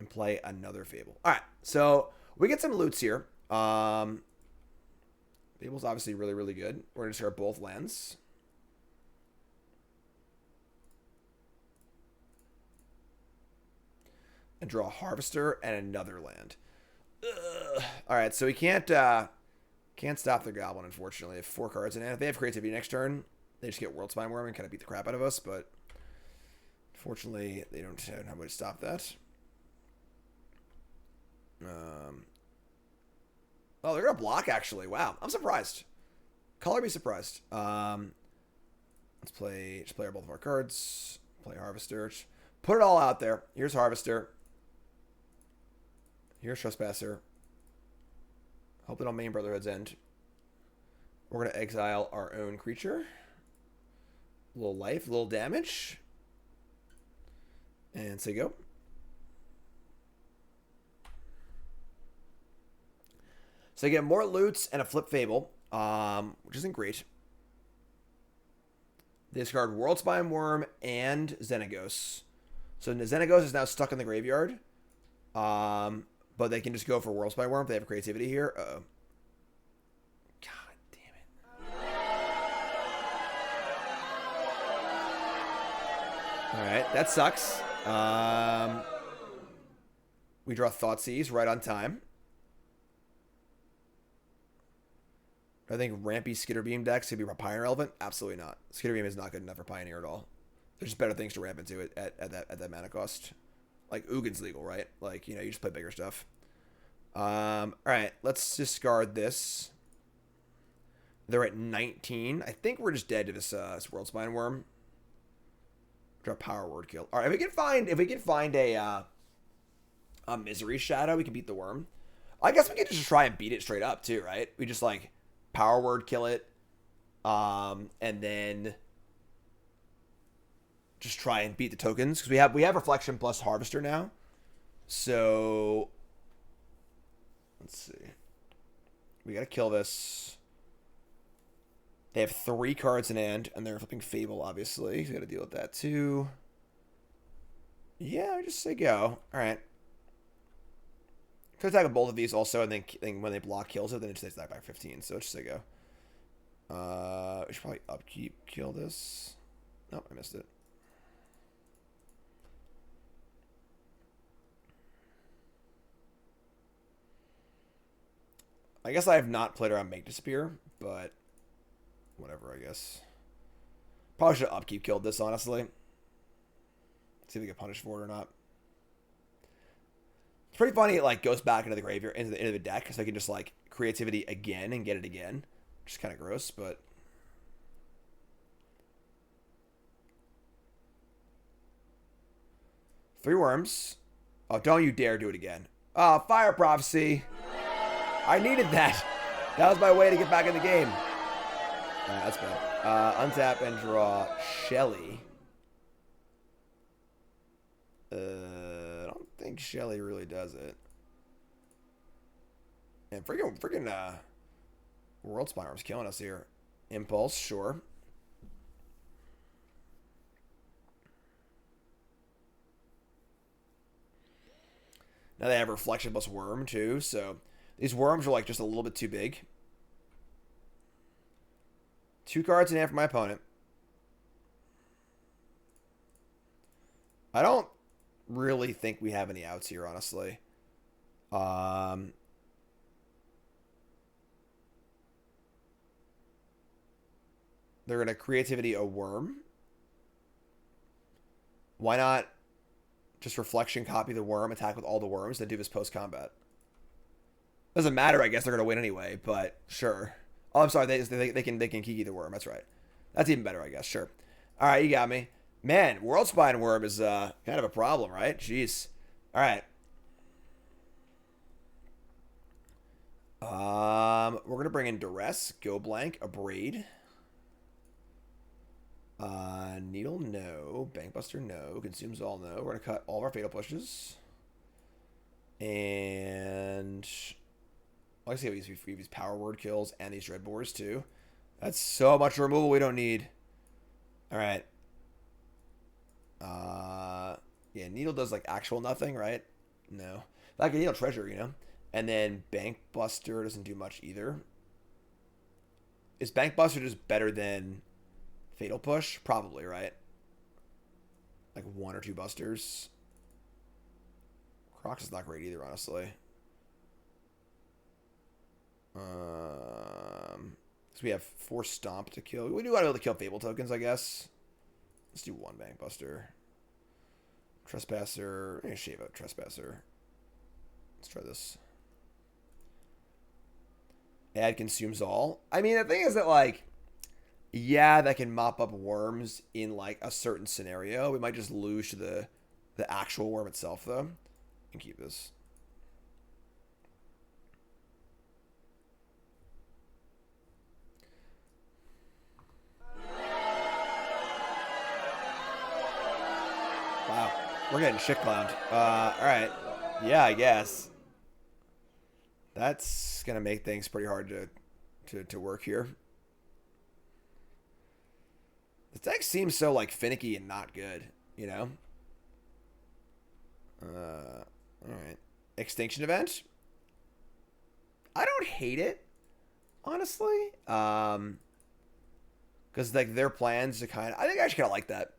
And play another Fable. All right, so we get some loots here. Fable's obviously really, really good. We're going to discard both lands. And draw a Harvester and another land. Ugh. All right, so we can't stop the Goblin, unfortunately. They have 4 cards in hand. If they have Creativity next turn, they just get World Spine Worm and kind of beat the crap out of us, but unfortunately, they don't have a way to stop that. Oh, they're going to block, actually. Wow, I'm surprised. Color me surprised. Let's play both of our cards. Play Harvester. Put it all out there. Here's Harvester. Here's Trespasser. Hope they don't main Brotherhood's End. We're going to exile our own creature. A little life, a little damage. And say go. So you get more loots and a flip Fable, which isn't great. Discard Worldspine Worm and Xenagos. So Xenagos is now stuck in the graveyard. But they can just go for Worldspine Worm if they have creativity here. Uh-oh. God damn it. Alright, that sucks. We draw Thoughtseize right on time. I think Rampy Skitterbeam decks could be Pioneer relevant. Absolutely not. Skitterbeam is not good enough for Pioneer at all. There's just better things to ramp into it at that mana cost. Like Ugin's legal, right? Like, you know, you just play bigger stuff. Alright, let's discard this. They're at 19. I think we're just dead to this Worldspine Worm. Draw Power Word Kill. Alright, if we can find a Misery Shadow, we can beat the worm. I guess we could just try and beat it straight up too, right? We just like Power Word Kill it. And then just try and beat the tokens. Because we have Reflection plus Harvester now. So let's see. We gotta kill this. They have 3 cards in hand, and they're flipping Fable, obviously. So we gotta deal with that too. Yeah, I just say go. Alright. Could attack with both of these also, and then when they block kills it, then it just takes that back 15. So let's just say go. We should probably upkeep kill this. Nope, I missed it. I guess I have not played around Make Disappear, but whatever, I guess. Probably should have upkeep killed this, honestly. See if we get punished for it or not. It's pretty funny. It like goes back into the graveyard, into the deck, so I can just like creativity again and get it again, which is kind of gross, but. Three worms. Oh, don't you dare do it again. Oh, Fire Prophecy. I needed that. That was my way to get back in the game. Alright, that's bad. Untap and draw Shelly. I don't think Shelly really does it. And freaking Worldspine Worm's killing us here. Impulse, sure. Now they have Reflection plus Worm too, so these worms are like just a little bit too big. 2 cards in hand for my opponent. I don't really think we have any outs here, honestly. They're going to creativity a worm. Why not just Reflection, copy the worm, attack with all the worms, then do this post-combat? Doesn't matter, I guess they're going to win anyway, but sure. Oh, I'm sorry, they can Kiki the worm, that's right. That's even better, I guess, sure. Alright, you got me. Man, Worldspine Worm is kind of a problem, right? Jeez. Alright. We're going to bring in Duress, Go Blank, Abrade. Needle, no. Bankbuster, no. Consumes all, no. We're going to cut all of our Fatal Pushes. And I see how these Power Word kills and these Dreadbores too. That's so much removal we don't need. Alright. Yeah, Needle does like actual nothing, right? No. Like a Needle Treasure, you know? And then Bankbuster doesn't do much either. Is Bankbuster just better than Fatal Push? Probably, right? Like 1 or 2 busters. Kroxa is not great either, honestly. So we have 4 Stomp to kill. We do want to be able to kill Fable tokens, I guess. Let's do 1 Bankbuster. Trespasser. I'm going to shave out Trespasser. Let's try this. Add Consumes All. I mean, the thing is that, like, yeah, that can mop up worms in, like, a certain scenario. We might just lose to the the actual worm itself, though. And keep this. Wow. We're getting shit clowned. Alright. Yeah, I guess. That's going to make things pretty hard to work here. The deck seems so, like, finicky and not good, you know? Alright. Extinction Event. I don't hate it, honestly. Because, like, their plans to kind of... I think I actually kind of like that.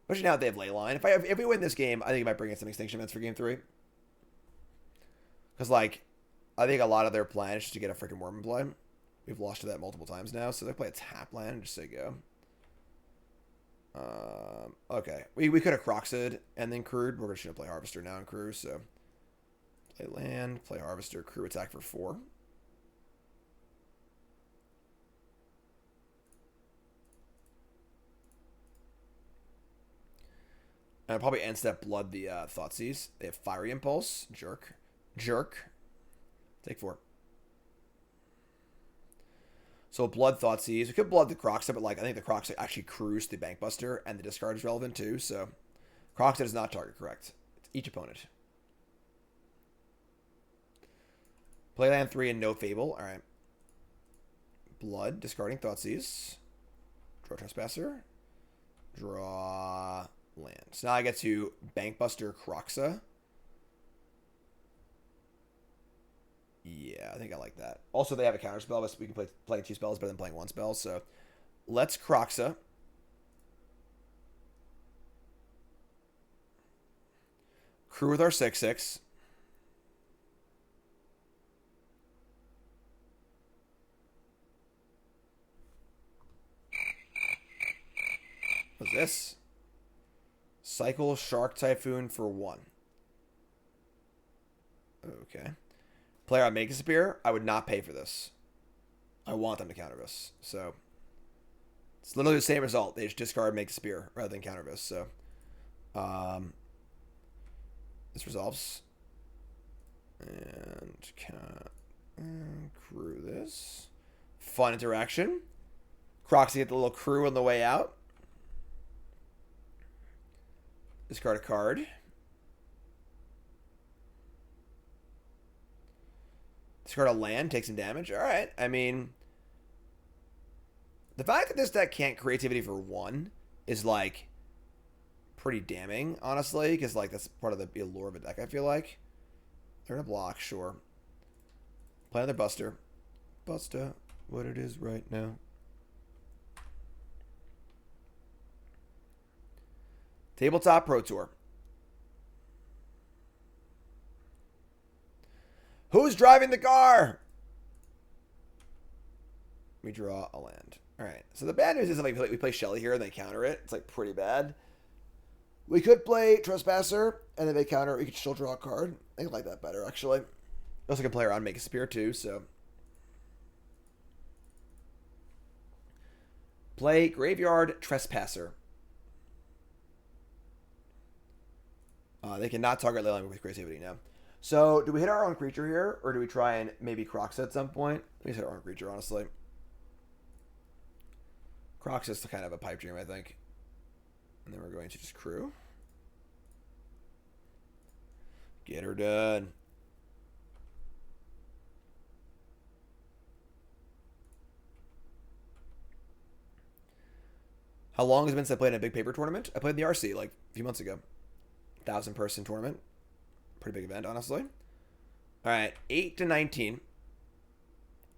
Especially now that they have Leyline. If we win this game, I think I might bring in some Extinction Events for Game 3. Because, like, I think a lot of their plan is just to get a freaking Worm in play. We've lost to that multiple times now, so they play a tap land and just say go. Okay. We could have Kroxa'd and then crewed. We're going to play Harvester now and crew, so... Play land, play Harvester, crew attack for 4. And I'll probably end step Blood the Thoughtseize. They have Fiery Impulse, Jerk. Take 4. So Blood Thoughtseize. We could Blood the Kroxa, but like I think the Kroxa actually crews the Bankbuster, and the discard is relevant too. So Kroxa does not target correct. It's each opponent. Play land 3 and no Fable. All right. Blood, discarding Thoughtseize. Draw Trespasser. Draw land. So now I get to Bankbuster Kroxa. Yeah, I think I like that. Also, they have a counter spell, but we can play 2 spells better than playing 1 spell. So let's Kroxa. Crew with our 6/6. What's this? Cycle Shark Typhoon for 1. Okay. Player on Make a Spear. I would not pay for this. I want them to counter this. So it's literally the same result. They just discard Make a Spear rather than counter this. So this resolves. And crew this. Fun interaction. Kroxa get the little crew on the way out. Discard a card. Discard a land, take some damage. Alright, I mean... The fact that this deck can't creativity for 1 is, like, pretty damning, honestly. Because, like, that's part of the allure of a deck, I feel like. They're gonna block, sure. Play another Buster. Buster, what it is right now. Tabletop Pro Tour. Who's driving the car? We draw a land. All right. So the bad news is like we play Shelly here and they counter it. It's like pretty bad. We could play Trespasser and then they counter it. We could still draw a card. I think I like that better actually. Also can play around Make a Spear too. So play Graveyard Trespasser. They cannot target Leyline with creativity now. So, do we hit our own creature here, or do we try and maybe Kroxa at some point? We hit our own creature, honestly. Kroxa is kind of a pipe dream, I think. And then we're going to just crew. Get her done. How long has it been since I played in a big paper tournament? I played in the RC like a few months ago. 1,000-person tournament. Pretty big event, honestly. All right, 8 to 19.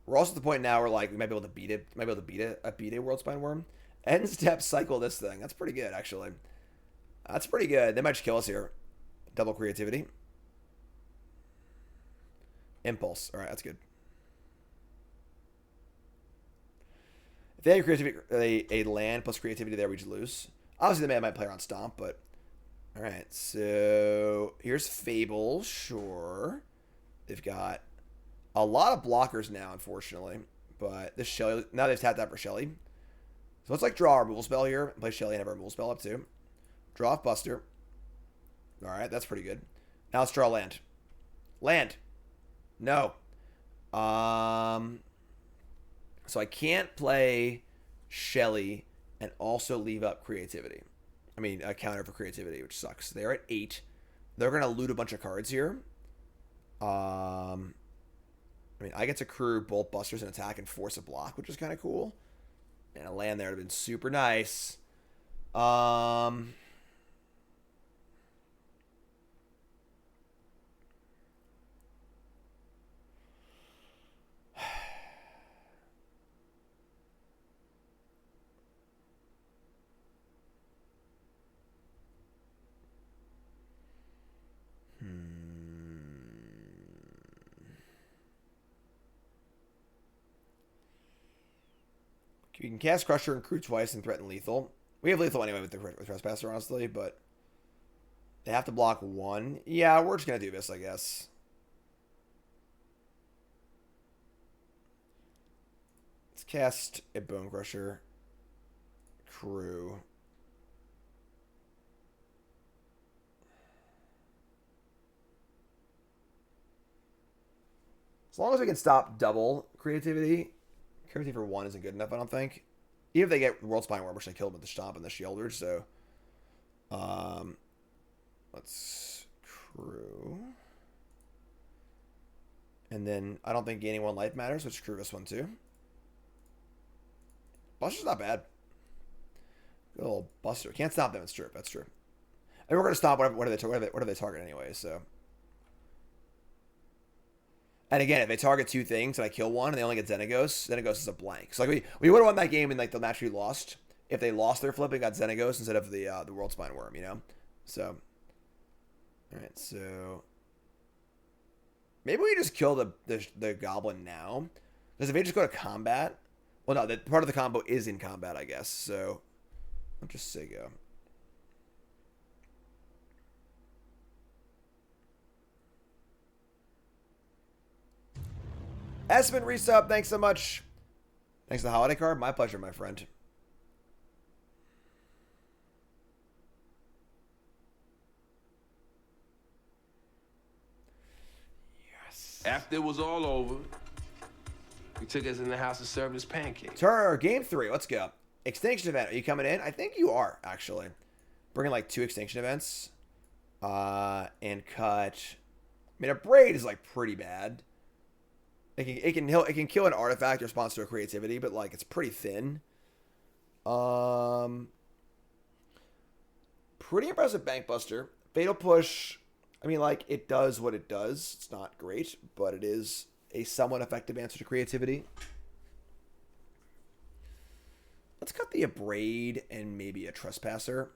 We're also at the point now where like we might be able to beat it. Might be able to beat a World Spine Worm. End step cycle this thing. That's pretty good, actually. That's pretty good. They might just kill us here. Double creativity. Impulse. All right, that's good. If they have creativity, a land plus creativity there, we just lose. Obviously, they might play around Stomp, but all right. So here's Fable. Sure, they've got a lot of blockers now, unfortunately. But this Shelly now they've tapped out for Shelly. So let's like draw our removal spell here and play Shelly and have our removal spell up too. Draw off Buster. All right, that's pretty good. Now let's draw land. Land. No. So I can't play Shelly and also leave up creativity. I mean, a counter for creativity, which sucks. They're at 8. They're going to loot a bunch of cards here. I mean, I get to crew Bolt Busters and attack and force a block, which is kind of cool. And a land there would have been super nice. You can cast Crusher and crew twice and threaten lethal. We have lethal anyway with the Trespasser, honestly, but they have to block 1. Yeah, we're just going to do this, I guess. Let's cast a Bonecrusher crew. As long as we can stop double creativity. Creativity for 1 isn't good enough, I don't think. Even if they get World Spine Worm, which I killed with the Stomp and the Shielders, so... let's crew. And then I don't think gaining 1 life matters, which crew this one too. Buster's not bad. Good little Buster. Can't stop them, it's true. That's true. And we're going to stop whatever they target anyway, so... And again, if they target 2 things and I kill 1 and they only get Xenagos, Xenagos is a blank. So like we would have won that game in like the match we lost if they lost their flip and got Xenagos instead of the World Spine Worm, you know? So, all right, so maybe we just kill the Goblin now. Because if they just go to combat, well, no, part of the combo is in combat, I guess. So I'll just say go. Espen resub, thanks so much. Thanks for the holiday card. My pleasure, my friend. Yes. After it was all over, we took us in the house and served us pancakes. Game 3, let's go. Extinction event, are you coming in? I think you are, actually. Bringing like 2 extinction events. And cut. I mean, a braid is like pretty bad. It can kill an artifact in response to a creativity, but like it's pretty thin. Pretty impressive Bank Buster. Fatal Push. I mean, like it does what it does. It's not great, but it is a somewhat effective answer to creativity. Let's cut the Abrade and maybe a Trespasser.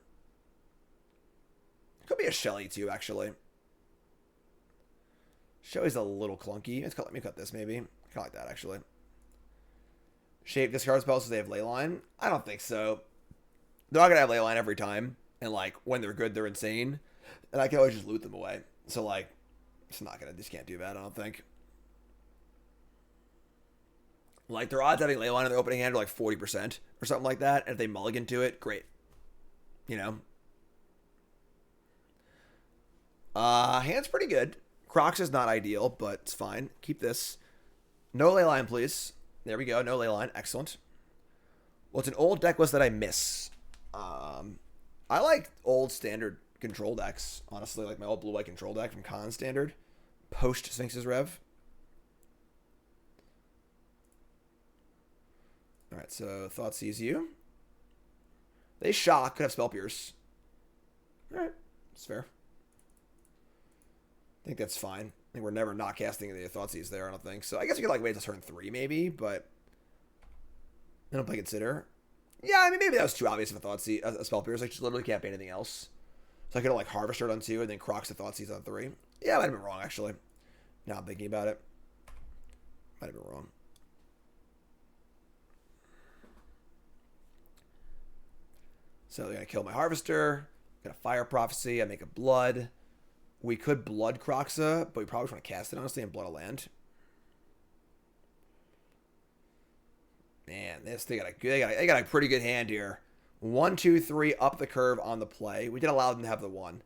Could be a Shelly too, actually. Shelly's a little clunky. Let me cut this, maybe. I kind of like that, actually. Shape discard spells so they have Leyline? I don't think so. They're not going to have Leyline every time. And, like, when they're good, they're insane. And I can always just loot them away. So, like, it's not going to... Just can't do that, I don't think. Like, their odds having Leyline in their opening hand are, like, 40% or something like that. And if they mulligan to it, great. You know? Hand's pretty good. Kroxa is not ideal, but it's fine. Keep this. No Leyline, please. There we go. No Leyline. Excellent. Well, it's an old deck list that I miss. I like old standard control decks, honestly. Like my old blue-white control deck from Con Standard. Post Sphinx's Rev. Alright, so Thoughtseize you. They shock. Could have Spell Pierce. Alright. It's fair. I think that's fine. I think we're never not casting the Thoughtseize there, I don't think. So I guess we could like wait till turn 3 maybe, but I don't play Consider. Yeah, I mean maybe that was too obvious of a Thoughtseize, a Spell Pierce. I just literally can't be anything else. So I could have like Harvester on 2 and then Kroxa Thoughtseize on 3. Yeah, I might have been wrong actually. Now I'm thinking about it. Might have been wrong. So they're gonna kill my Harvester. Got a Fire Prophecy. I make a Blood. We could Blood Kroxa, but we probably want to cast it, honestly, and Blood a land. Man, they got a pretty good hand here. 1, 2, 3, up the curve on the play. We did allow them to have the 1.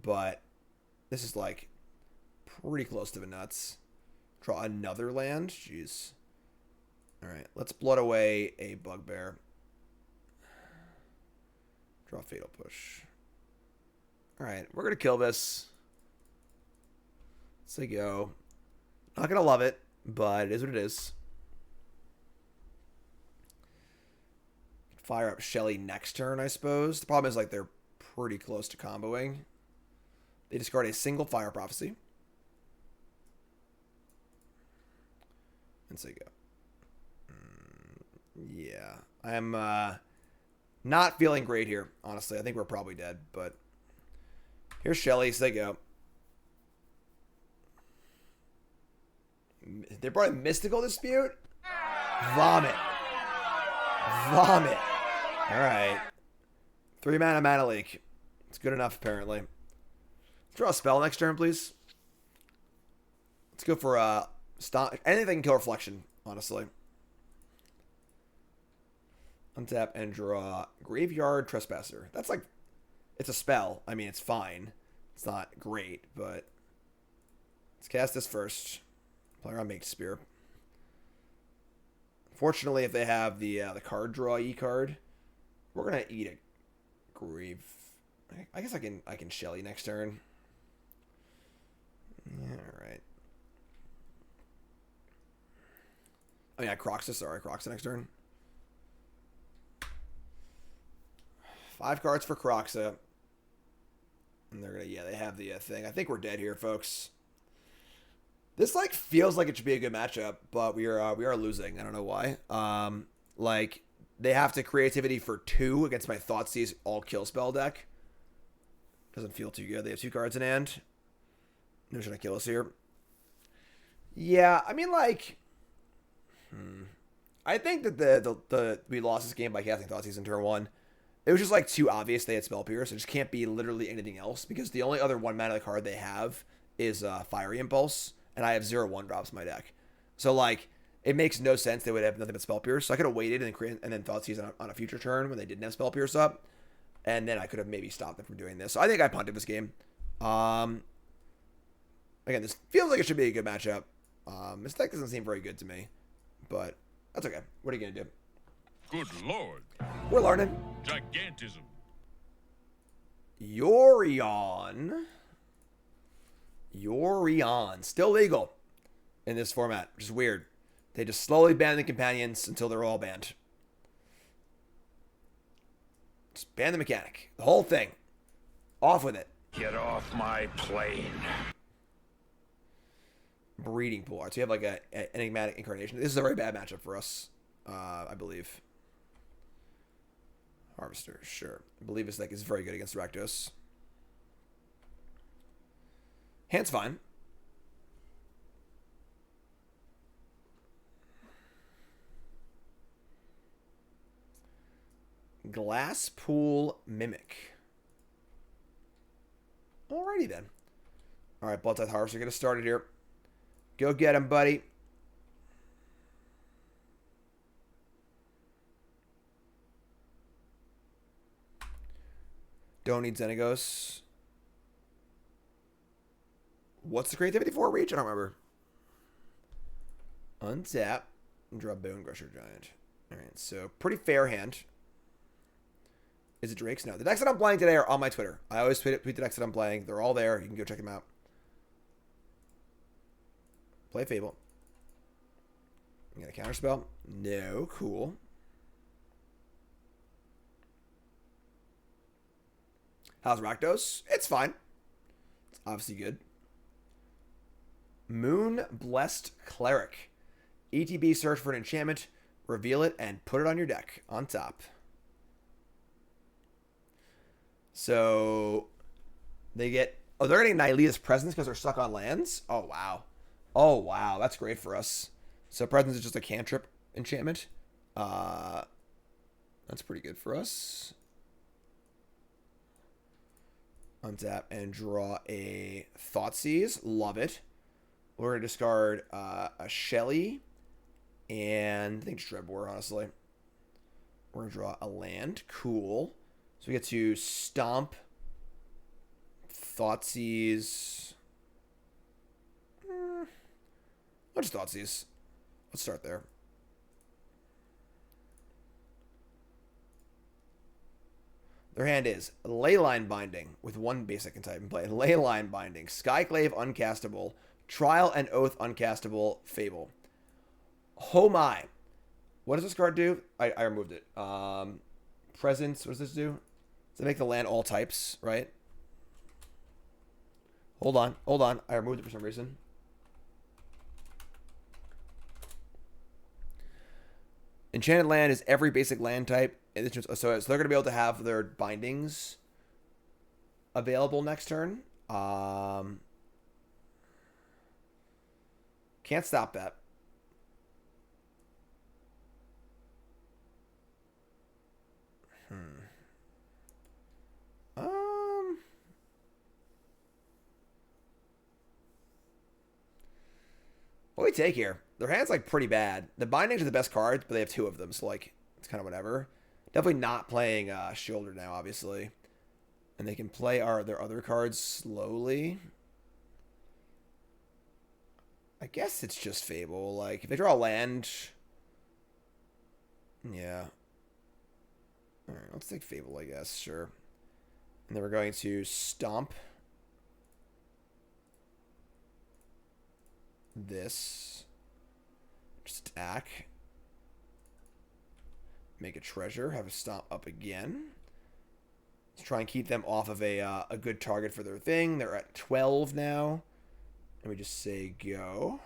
but this is like pretty close to the nuts. Draw another land. Jeez. All right, let's blood away a Bugbear. Draw Fatal Push. All right, we're going to kill this. Let's say go. Not going to love it, but it is what it is. Fire up Shelly next turn, I suppose. The problem is, like, they're pretty close to comboing. They discard a single Fire Prophecy. And say go. Yeah. I'm not feeling great here, honestly. I think we're probably dead, but here's Shelly. So they go. They brought a Mystical Dispute? Vomit. Vomit. All right. 3 mana leak. It's good enough, apparently. Let's draw a spell next turn, please. Let's go for stop. Anything that can kill Reflection, honestly. Untap and draw Graveyard Trespasser. That's like, it's a spell. I mean, it's fine. It's not great, but let's cast this first. Player on Mage Spear. Fortunately, if they have the card draw E card, we're gonna eat a Grave. I guess I can Shelly next turn. Yeah, all right. Oh yeah, Kroxa. Sorry, Kroxa next turn. 5 cards for Kroxa. And they're gonna, yeah, they have the thing. I think we're dead here, folks. This like feels like it should be a good matchup, but we are losing. I don't know why. Like they have to creativity for 2 against my Thoughtseize all kill spell deck. Doesn't feel too good. They have 2 cards in hand. They're trying to kill us here. Yeah, I mean like, I think that the we lost this game by casting Thoughtseize in turn 1. It was just like too obvious they had Spell Pierce. It just can't be literally anything else because the only other 1 mana card they have is Fiery Impulse, and I have 0/1 drops in my deck. So like it makes no sense they would have nothing but Spell Pierce. So I could have waited and then Thoughtseize on a future turn when they didn't have Spell Pierce up, and then I could have maybe stopped them from doing this. So I think I punted this game. Again, this feels like it should be a good matchup. This deck doesn't seem very good to me, but that's okay. What are you gonna do? Good lord. We're learning. Gigantism. Yorion. Still legal in this format, which is weird. They just slowly ban the companions until they're all banned. Just ban the mechanic. The whole thing. Off with it. Get off my plane. Breeding Pool. So you have like an Enigmatic Incarnation. This is a very bad matchup for us, I believe. Harvester, sure. I believe this deck is very good against Rakdos. Hand's fine. Glasspool Mimic. Alrighty then. Alright, Bloodtithe Harvester, get us started here. Go get him, buddy. Don't need Xenagos. What's the creativity for? Reach? I don't remember. Untap and draw Bonecrusher Giant. Alright, so pretty fair hand. Is it Drake's? No. The decks that I'm playing today are on my Twitter. I always tweet the decks that I'm playing. They're all there. You can go check them out. Play Fable. You got a counterspell? No. Cool. How's Rakdos? It's fine. It's obviously good. Moon Blessed Cleric. ETB, search for an enchantment, reveal it, and put it on your deck on top. So they get... Oh, they're getting Nylea's Presence because they're stuck on lands? Oh, wow. Oh, wow. That's great for us. So Presence is just a cantrip enchantment. That's pretty good for us. Untap and draw a Thoughtseize. Love it. We're going to discard a Shelly and I think Dreadbore, honestly. We're going to draw a land. Cool. So we get to stomp Thoughtseize. I'll just Thoughtseize. Let's start there. Their hand is Leyline Binding with one basic and type in play. Leyline Binding, Skyclave uncastable, Trial and Oath uncastable, Fable. Oh my. What does this card do? I removed it. Presence, what does this do? Does it make the land all types, right? Hold on. I removed it for some reason. Enchanted land is every basic land type. So they're going to be able to have their bindings available next turn. Can't stop that. What do we take here? Their hand's like pretty bad. The bindings are the best cards, but they have two of them, so like it's kind of whatever. Definitely not playing Shielder now, obviously. And they can play their other cards slowly. I guess it's just Fable. Like, if they draw a land... Yeah. Alright, let's take Fable, I guess. Sure. And then we're going to Stomp. This. Just attack. Make a treasure. Have a Stomp up again. Let's try and keep them off of a good target for their thing. They're at 12 now. And we just say go.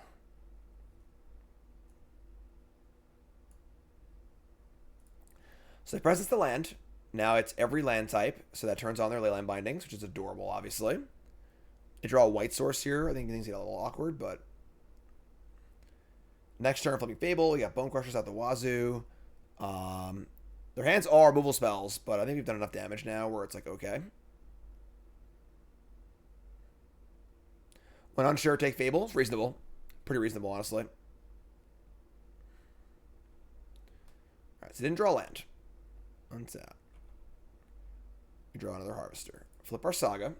So they presence the land. Now it's every land type. So that turns on their Leyline Bindings, which is adorable, obviously. They draw a white source here. I think things get a little awkward, but... Next turn, flipping Fable. We got Bonecrushers out the wazoo. Their hands are removal spells, but I think we've done enough damage now where it's like, okay. When unsure, take Fable. It's reasonable. Pretty reasonable, honestly. Alright, so didn't draw land. Untap. We draw another Harvester. Flip our Saga.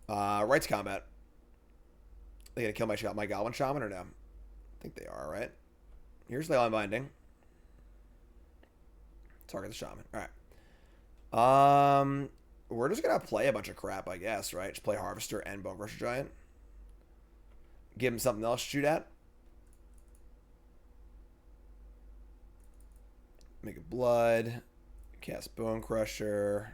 Rights Combat. They gonna kill my Goblin Shaman or no? I think they are, right? Here's Leyline Binding. Target the Shaman. Alright. We're just gonna play a bunch of crap, I guess, right? Just play Harvester and Bonecrusher Giant. Give him something else to shoot at. Make a blood. Cast Bonecrusher.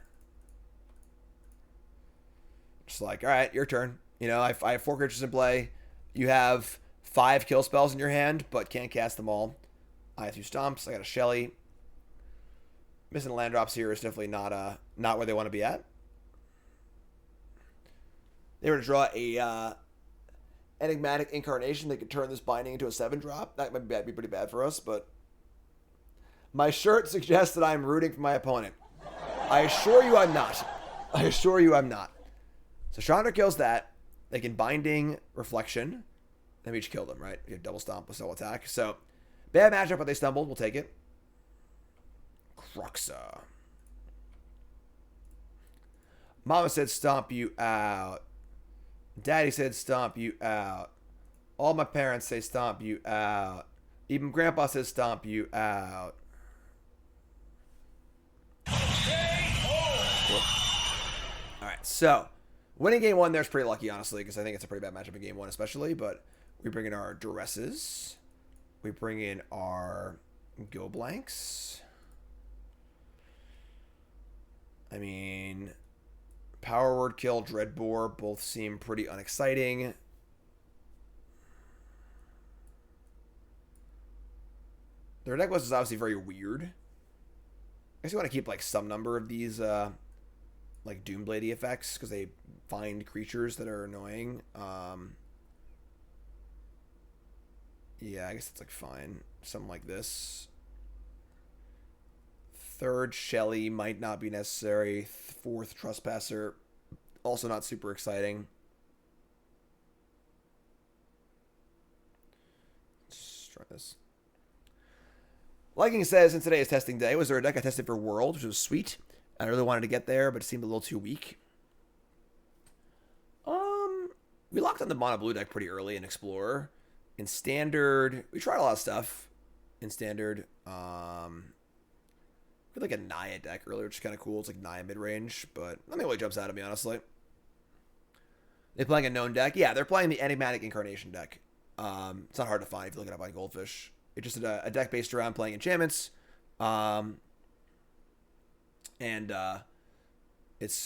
Just like, alright, your turn. You know, I have 4 creatures in play. You have 5 kill spells in your hand, but can't cast them all. I have 2 Stomps. I got a Shelly. Missing land drops here is definitely not where they want to be at. They were to draw a Enigmatic Incarnation. They could turn this binding into a 7-drop. That might be pretty bad for us, but my shirt suggests that I'm rooting for my opponent. I assure you I'm not. I assure you I'm not. So Chandra kills that. They can Binding, Reflection. Then we each kill them, right? We have Double Stomp with Soul Attack. So, bad matchup, but they stumbled. We'll take it. Kroxa. Mama said stomp you out. Daddy said stomp you out. All my parents say stomp you out. Even Grandpa says stomp you out. Alright, so winning game 1 there's pretty lucky, honestly, because I think it's a pretty bad matchup in game 1 especially, but we bring in our Duresses. We bring in our Go Blanks. I mean, Power Word Kill, Dreadbore both seem pretty unexciting. Their deck list is obviously very weird. I guess you want to keep like some number of these like Doombladey effects because they find creatures that are annoying. Yeah, I guess it's like fine. Something like this. 3rd Shelly might not be necessary. 4th Trespasser, also not super exciting. Let's try this. Liking says, in today's testing day, was there a deck I tested for World, which was sweet. I really wanted to get there, but it seemed a little too weak. We locked on the mono blue deck pretty early in Explorer. In Standard, we tried a lot of stuff. In Standard, we had like a Naya deck earlier, which is kind of cool. It's like Naya mid-range, but nothing really jumps out at me, honestly. They're playing a known deck. Yeah, they're playing the Enigmatic Incarnation deck. It's not hard to find if you look it up on Goldfish. It's just a deck based around playing enchantments. It's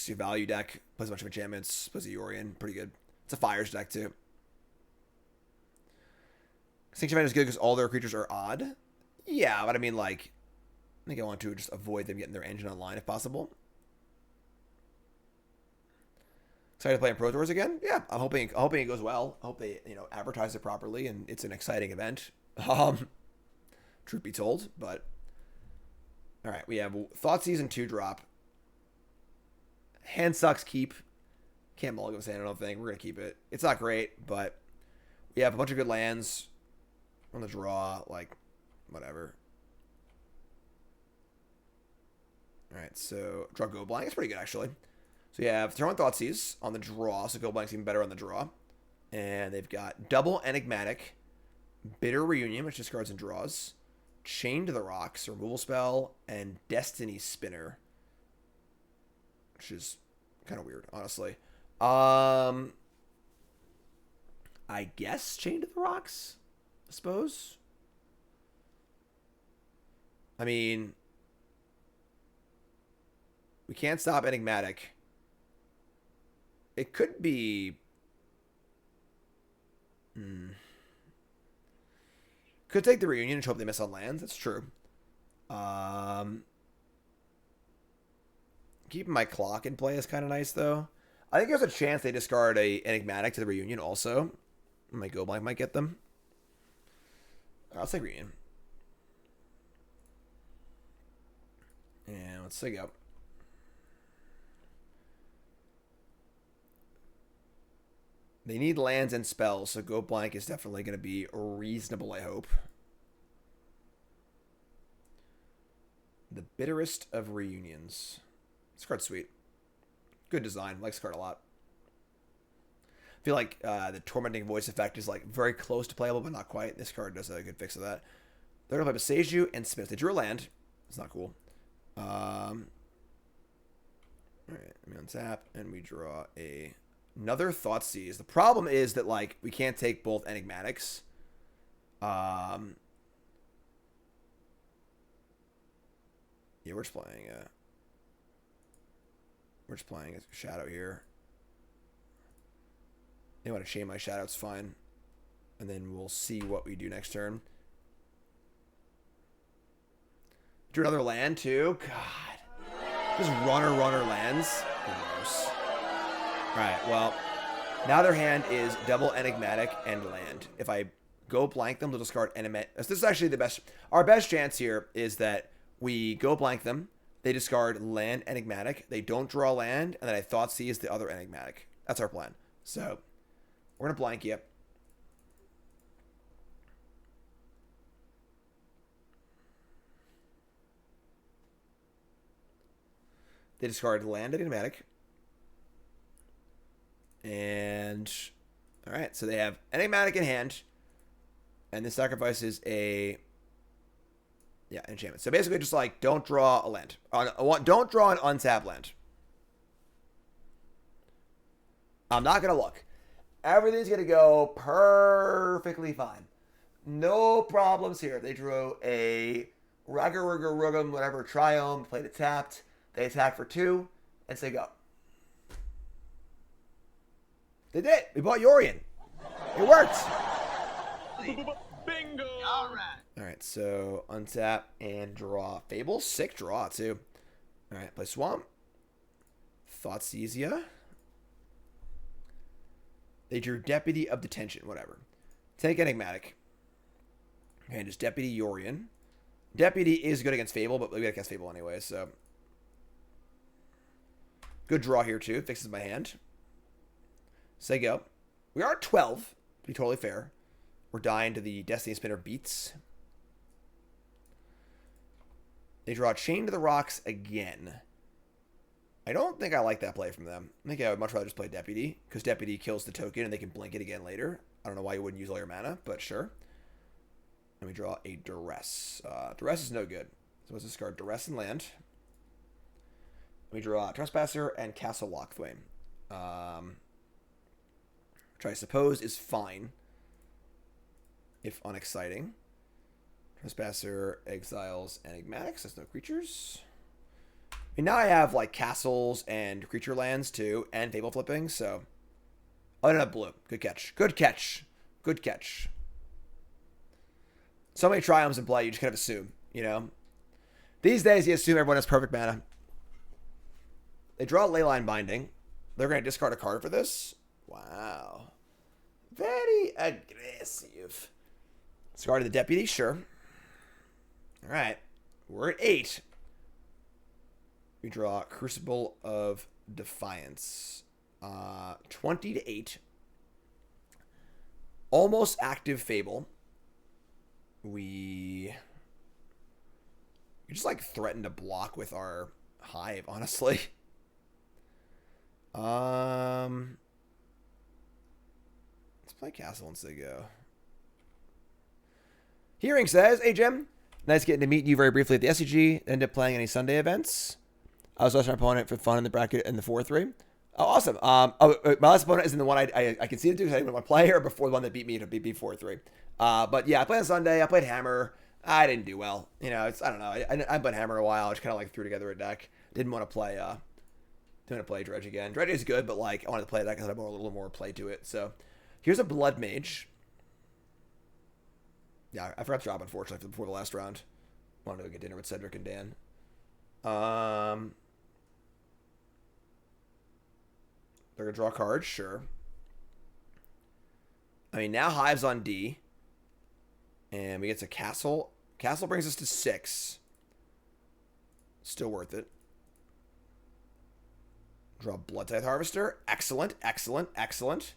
your value deck. Plays a bunch of enchantments. Plays a Yorion. Pretty good. It's a Fires deck, too. Extinction Event is good because all their creatures are odd. Yeah, but I mean, like, I think I want to just avoid them getting their engine online if possible. Excited to play in Pro Tours again? Yeah, I'm hoping it goes well. I hope they, advertise it properly and it's an exciting event. Truth be told, but all right, we have Thoughtseize and 2-drop. Hand sucks, keep. Can't mulligan with Sand, I don't think. We're gonna keep it. It's not great, but we have a bunch of good lands on the draw, like whatever. All right, so draw Go Blank. It's pretty good actually. So you have Throw in Thoughtseize on the draw, so Go Blank's even better on the draw. And they've got double Enigmatic, Bitter Reunion, which discards and draws, Chain to the Rocks, removal spell, and Destiny Spinner, which is kind of weird, honestly. I guess Chain to the Rocks, I suppose. I mean, we can't stop Enigmatic. It could be... Could take the Reunion and hope they miss on lands. That's true. Keeping my clock in play is kind of nice, though. I think there's a chance they discard a Enigmatic to the Reunion also. My Go Blank might get them. I'll take Reunion. And let's take up. They need lands and spells, so Go Blank is definitely going to be reasonable, I hope. The Bitterest of Reunions. This card's sweet. Good design. Like this card a lot. I feel like the Tormenting Voice effect is like very close to playable, but not quite. This card does a good fix of that. They're going to play Beseiju and Smith. They drew a land. It's not cool. All right, let me untap, and we draw another Thoughtseize. The problem is that, like, we can't take both Enigmatics. Yeah, we're just playing a Shadow here. They want to chain my Shadow, it's fine. And then we'll see what we do next turn. Drew another land, too? God. Just runner lands. Gross. Alright, well, now their hand is double Enigmatic and land. If I Go Blank them, they'll discard Enigmatic. This is actually the best. Our best chance here is that we Go Blank them, they discard land Enigmatic, they don't draw land, and then I Thoughtseize the other Enigmatic. That's our plan. So, we're going to blank you. They discard land Enigmatic. And, alright, so they have Enigmatic in hand. And this sacrifices an enchantment. So basically just like, don't draw a land. Don't draw an untapped land. I'm not going to look. Everything's going to go perfectly fine. No problems here. They drew a Rugum, whatever, Triumph, played it tapped. They attack for 2 and say go. They did. We bought Yorion. It worked. Bingo! All right, so untap and draw Fable. Sick draw, too. All right, play Swamp. Thoughtseize. They drew Deputy of Detention, whatever. Take Enigmatic. And just Deputy Yorion. Deputy is good against Fable, but we gotta cast Fable anyway, so. Good draw here, too. Fixes my hand. Say go. We are at 12, to be totally fair. We're dying to the Destiny Spinner beats. They draw Chain to the Rocks again. I don't think I like that play from them. I think I would much rather just play Deputy, because Deputy kills the token and they can blink it again later. I don't know why you wouldn't use all your mana, but sure. Let me draw a Duress. Duress is no good. So let's discard Duress and land. Let me draw Trespasser and Castle Locthwain. Which I suppose is fine, if unexciting. Trespasser exiles Enigmatics. That's no creatures. I mean, now I have like castles and creature lands too, and Fable flipping. So, oh, no, blue. Good catch. Good catch. Good catch. So many triumphs in play, you just kind of assume, you know. These days, you assume everyone has perfect mana. They draw Leyline Binding. They're going to discard a card for this. Wow. Very aggressive. Discarded the Deputy, sure. All right. We're at 8. We draw Crucible of Defiance. 20 to 8. Almost active Fable. We just like threaten to block with our Hive, honestly. Let's play Castle and go. Hearing says, "Hey Jim, nice getting to meet you very briefly at the SCG. End up playing any Sunday events. I was watching my opponent for fun in the bracket in the 4-3. Oh, awesome. My last opponent is in the one I conceded to because I didn't want to play her before the one that beat me to beat 4-3. But yeah, I played on Sunday. I played Hammer. I didn't do well. You know, I don't know. I've played Hammer a while. I just kind of like threw together a deck. Didn't want to play. Didn't want to play Dredge again. Dredge is good, but like I wanted to play that because I had a little more play to it. So here's a Blood Mage. Yeah, I forgot to drop unfortunately before the last round. Wanted to go get dinner with Cedric and Dan. They're gonna draw a card, sure. I mean, now Hive's on D. And we get to Castle. Castle brings us to 6. Still worth it. Draw Bloodtithe Harvester. Excellent, excellent, excellent.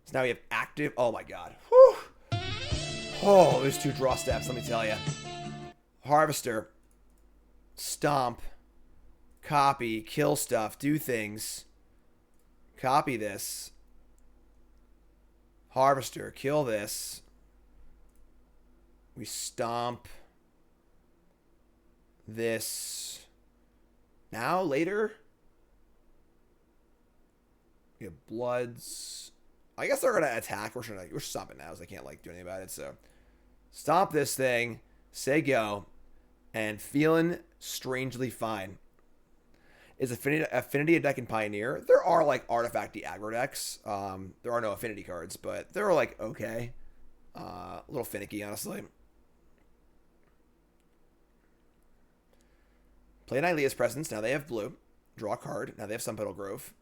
So now we have active. Oh my god. Whew. Oh, there's 2 draw steps, let me tell you. Harvester. Stomp. Copy. Kill stuff. Do things. Copy this. Harvester. Kill this. We stomp this. Now, later. We have Bloods. I guess they're going to attack. We're stomping now, so they can't like do anything about it. So, stomp this thing. Say go. And feeling strangely fine. Is Affinity a deck in Pioneer? There are like artifacty aggro decks. There are no affinity cards, but they're like okay. A little finicky, honestly. Play Nylea's Presence. Now they have blue. Draw a card. Now they have Sunpetal Grove.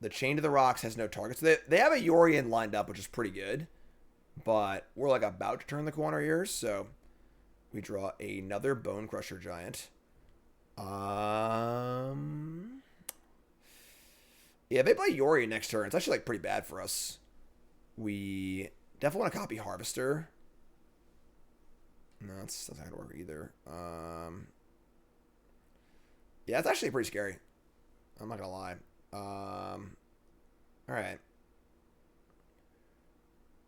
The Chain to the Rocks has no targets. They have a Yorion lined up, which is pretty good. But we're like about to turn the corner here, so we draw another Bonecrusher Giant. Yeah, they play Yorion next turn. It's actually like pretty bad for us. We definitely want to copy Harvester. No, that's not gonna work either. Yeah, it's actually pretty scary. I'm not gonna lie. Alright.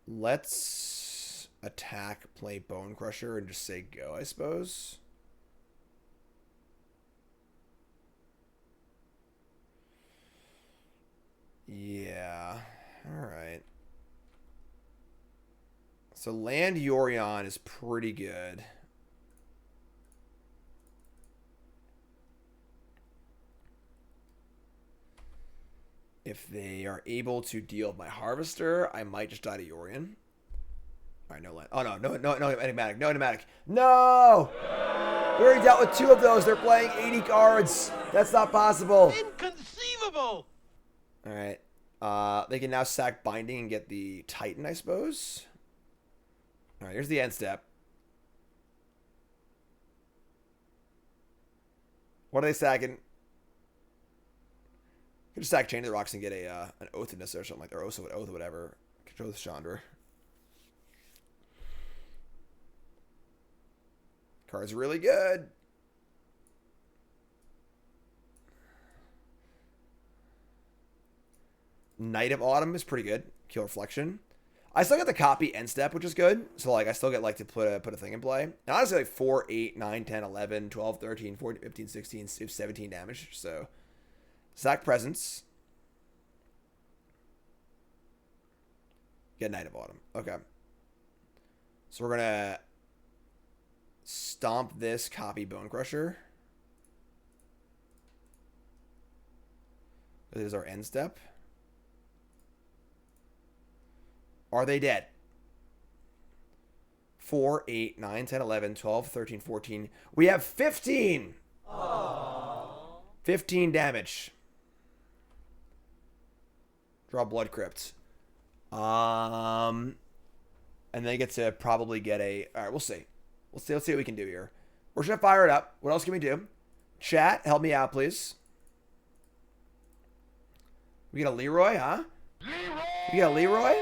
Let's attack, play Bonecrusher, and just say go, I suppose. Yeah. Alright. So land Yorion is pretty good. If they are able to deal with my Harvester, I might just die to Yorion. Alright, no land. Oh, no, Enigmatic. No Enigmatic. No! We already dealt with 2 of those. They're playing 80 cards. That's not possible. Inconceivable! Alright. They can now sack Binding and get the Titan, I suppose. Alright, here's the end step. What are they sacking? You can just sack Chain to the Rocks and get a an Oath in this or something like that. Or Oath or whatever. Control the Chandra. Card's really good. Night of Autumn is pretty good. Kill Reflection. I still get the copy end step, which is good. So, like, I still get, like, to put a thing in play. And honestly, like, 4, 8, 9, 10, 11, 12, 13, 14, 15, 16, 17 damage. So, sack Presence. Get Night of Autumn. Okay. So, we're going to stomp this, copy Bonecrusher. This is our end step. Are they dead? 4, 8, 9, 10, 11, 12, 13, 14. We have 15. Aww. 15 damage. Draw Blood Crypt. And they get to probably get a... All right, we'll see. Let's see what we can do here. We're just going to fire it up. What else can we do? Chat, help me out, please. We get a Leroy, huh? We get a Leroy?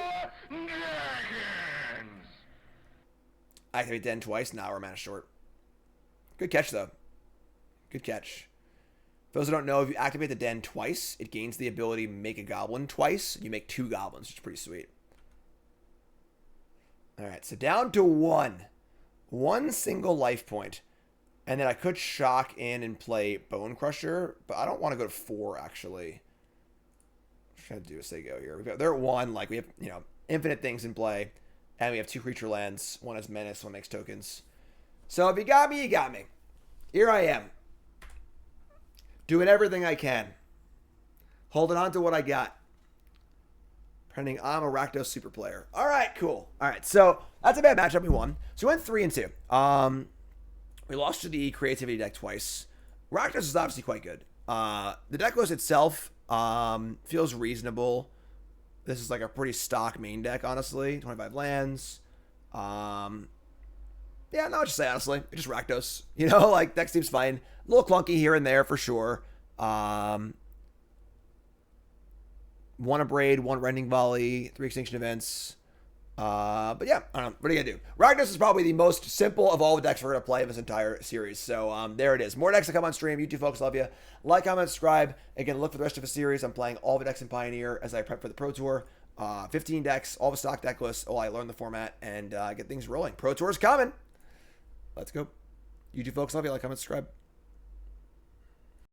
Activate Den twice. Now we're mana short. Good catch, though. Good catch. For those who don't know, if you activate the Den twice, it gains the ability to make a goblin twice. You make 2 goblins, which is pretty sweet. Alright, so down to 1. 1 single life point. And then I could shock in and play Bonecrusher, but I don't want to go to 4, actually. I'm trying to do a say go here. They're at 1, like we have, you know, infinite things in play. And we have 2 creature lands. One has menace, one makes tokens. So if you got me, you got me. Here I am. Doing everything I can. Holding on to what I got. Pretending I'm a Rakdos super player. All right, cool. All right, so that's a bad matchup. We won. So we went 3 and 2. We lost to the creativity deck twice. Rakdos is obviously quite good. The deck list itself feels reasonable. This is like a pretty stock main deck, honestly. 25 lands. Yeah, no, I'll just say honestly, it's just Rakdos. You know, like deck seems fine. A little clunky here and there for sure. 1 Abrade, 1 Rending Volley, 3 Extinction Events. But yeah, I don't know. What are you gonna do? Rakdos is probably the most simple of all the decks we're gonna play in this entire series. So there it is. More decks to come on stream. You two folks, love you. Like, comment, subscribe. Again, look for the rest of the series. I'm playing all the decks in Pioneer as I prep for the Pro Tour. 15 decks, all the stock deck lists. I learn the format and get things rolling. Pro Tour is coming. Let's go. You two folks, love you. Like, comment, subscribe.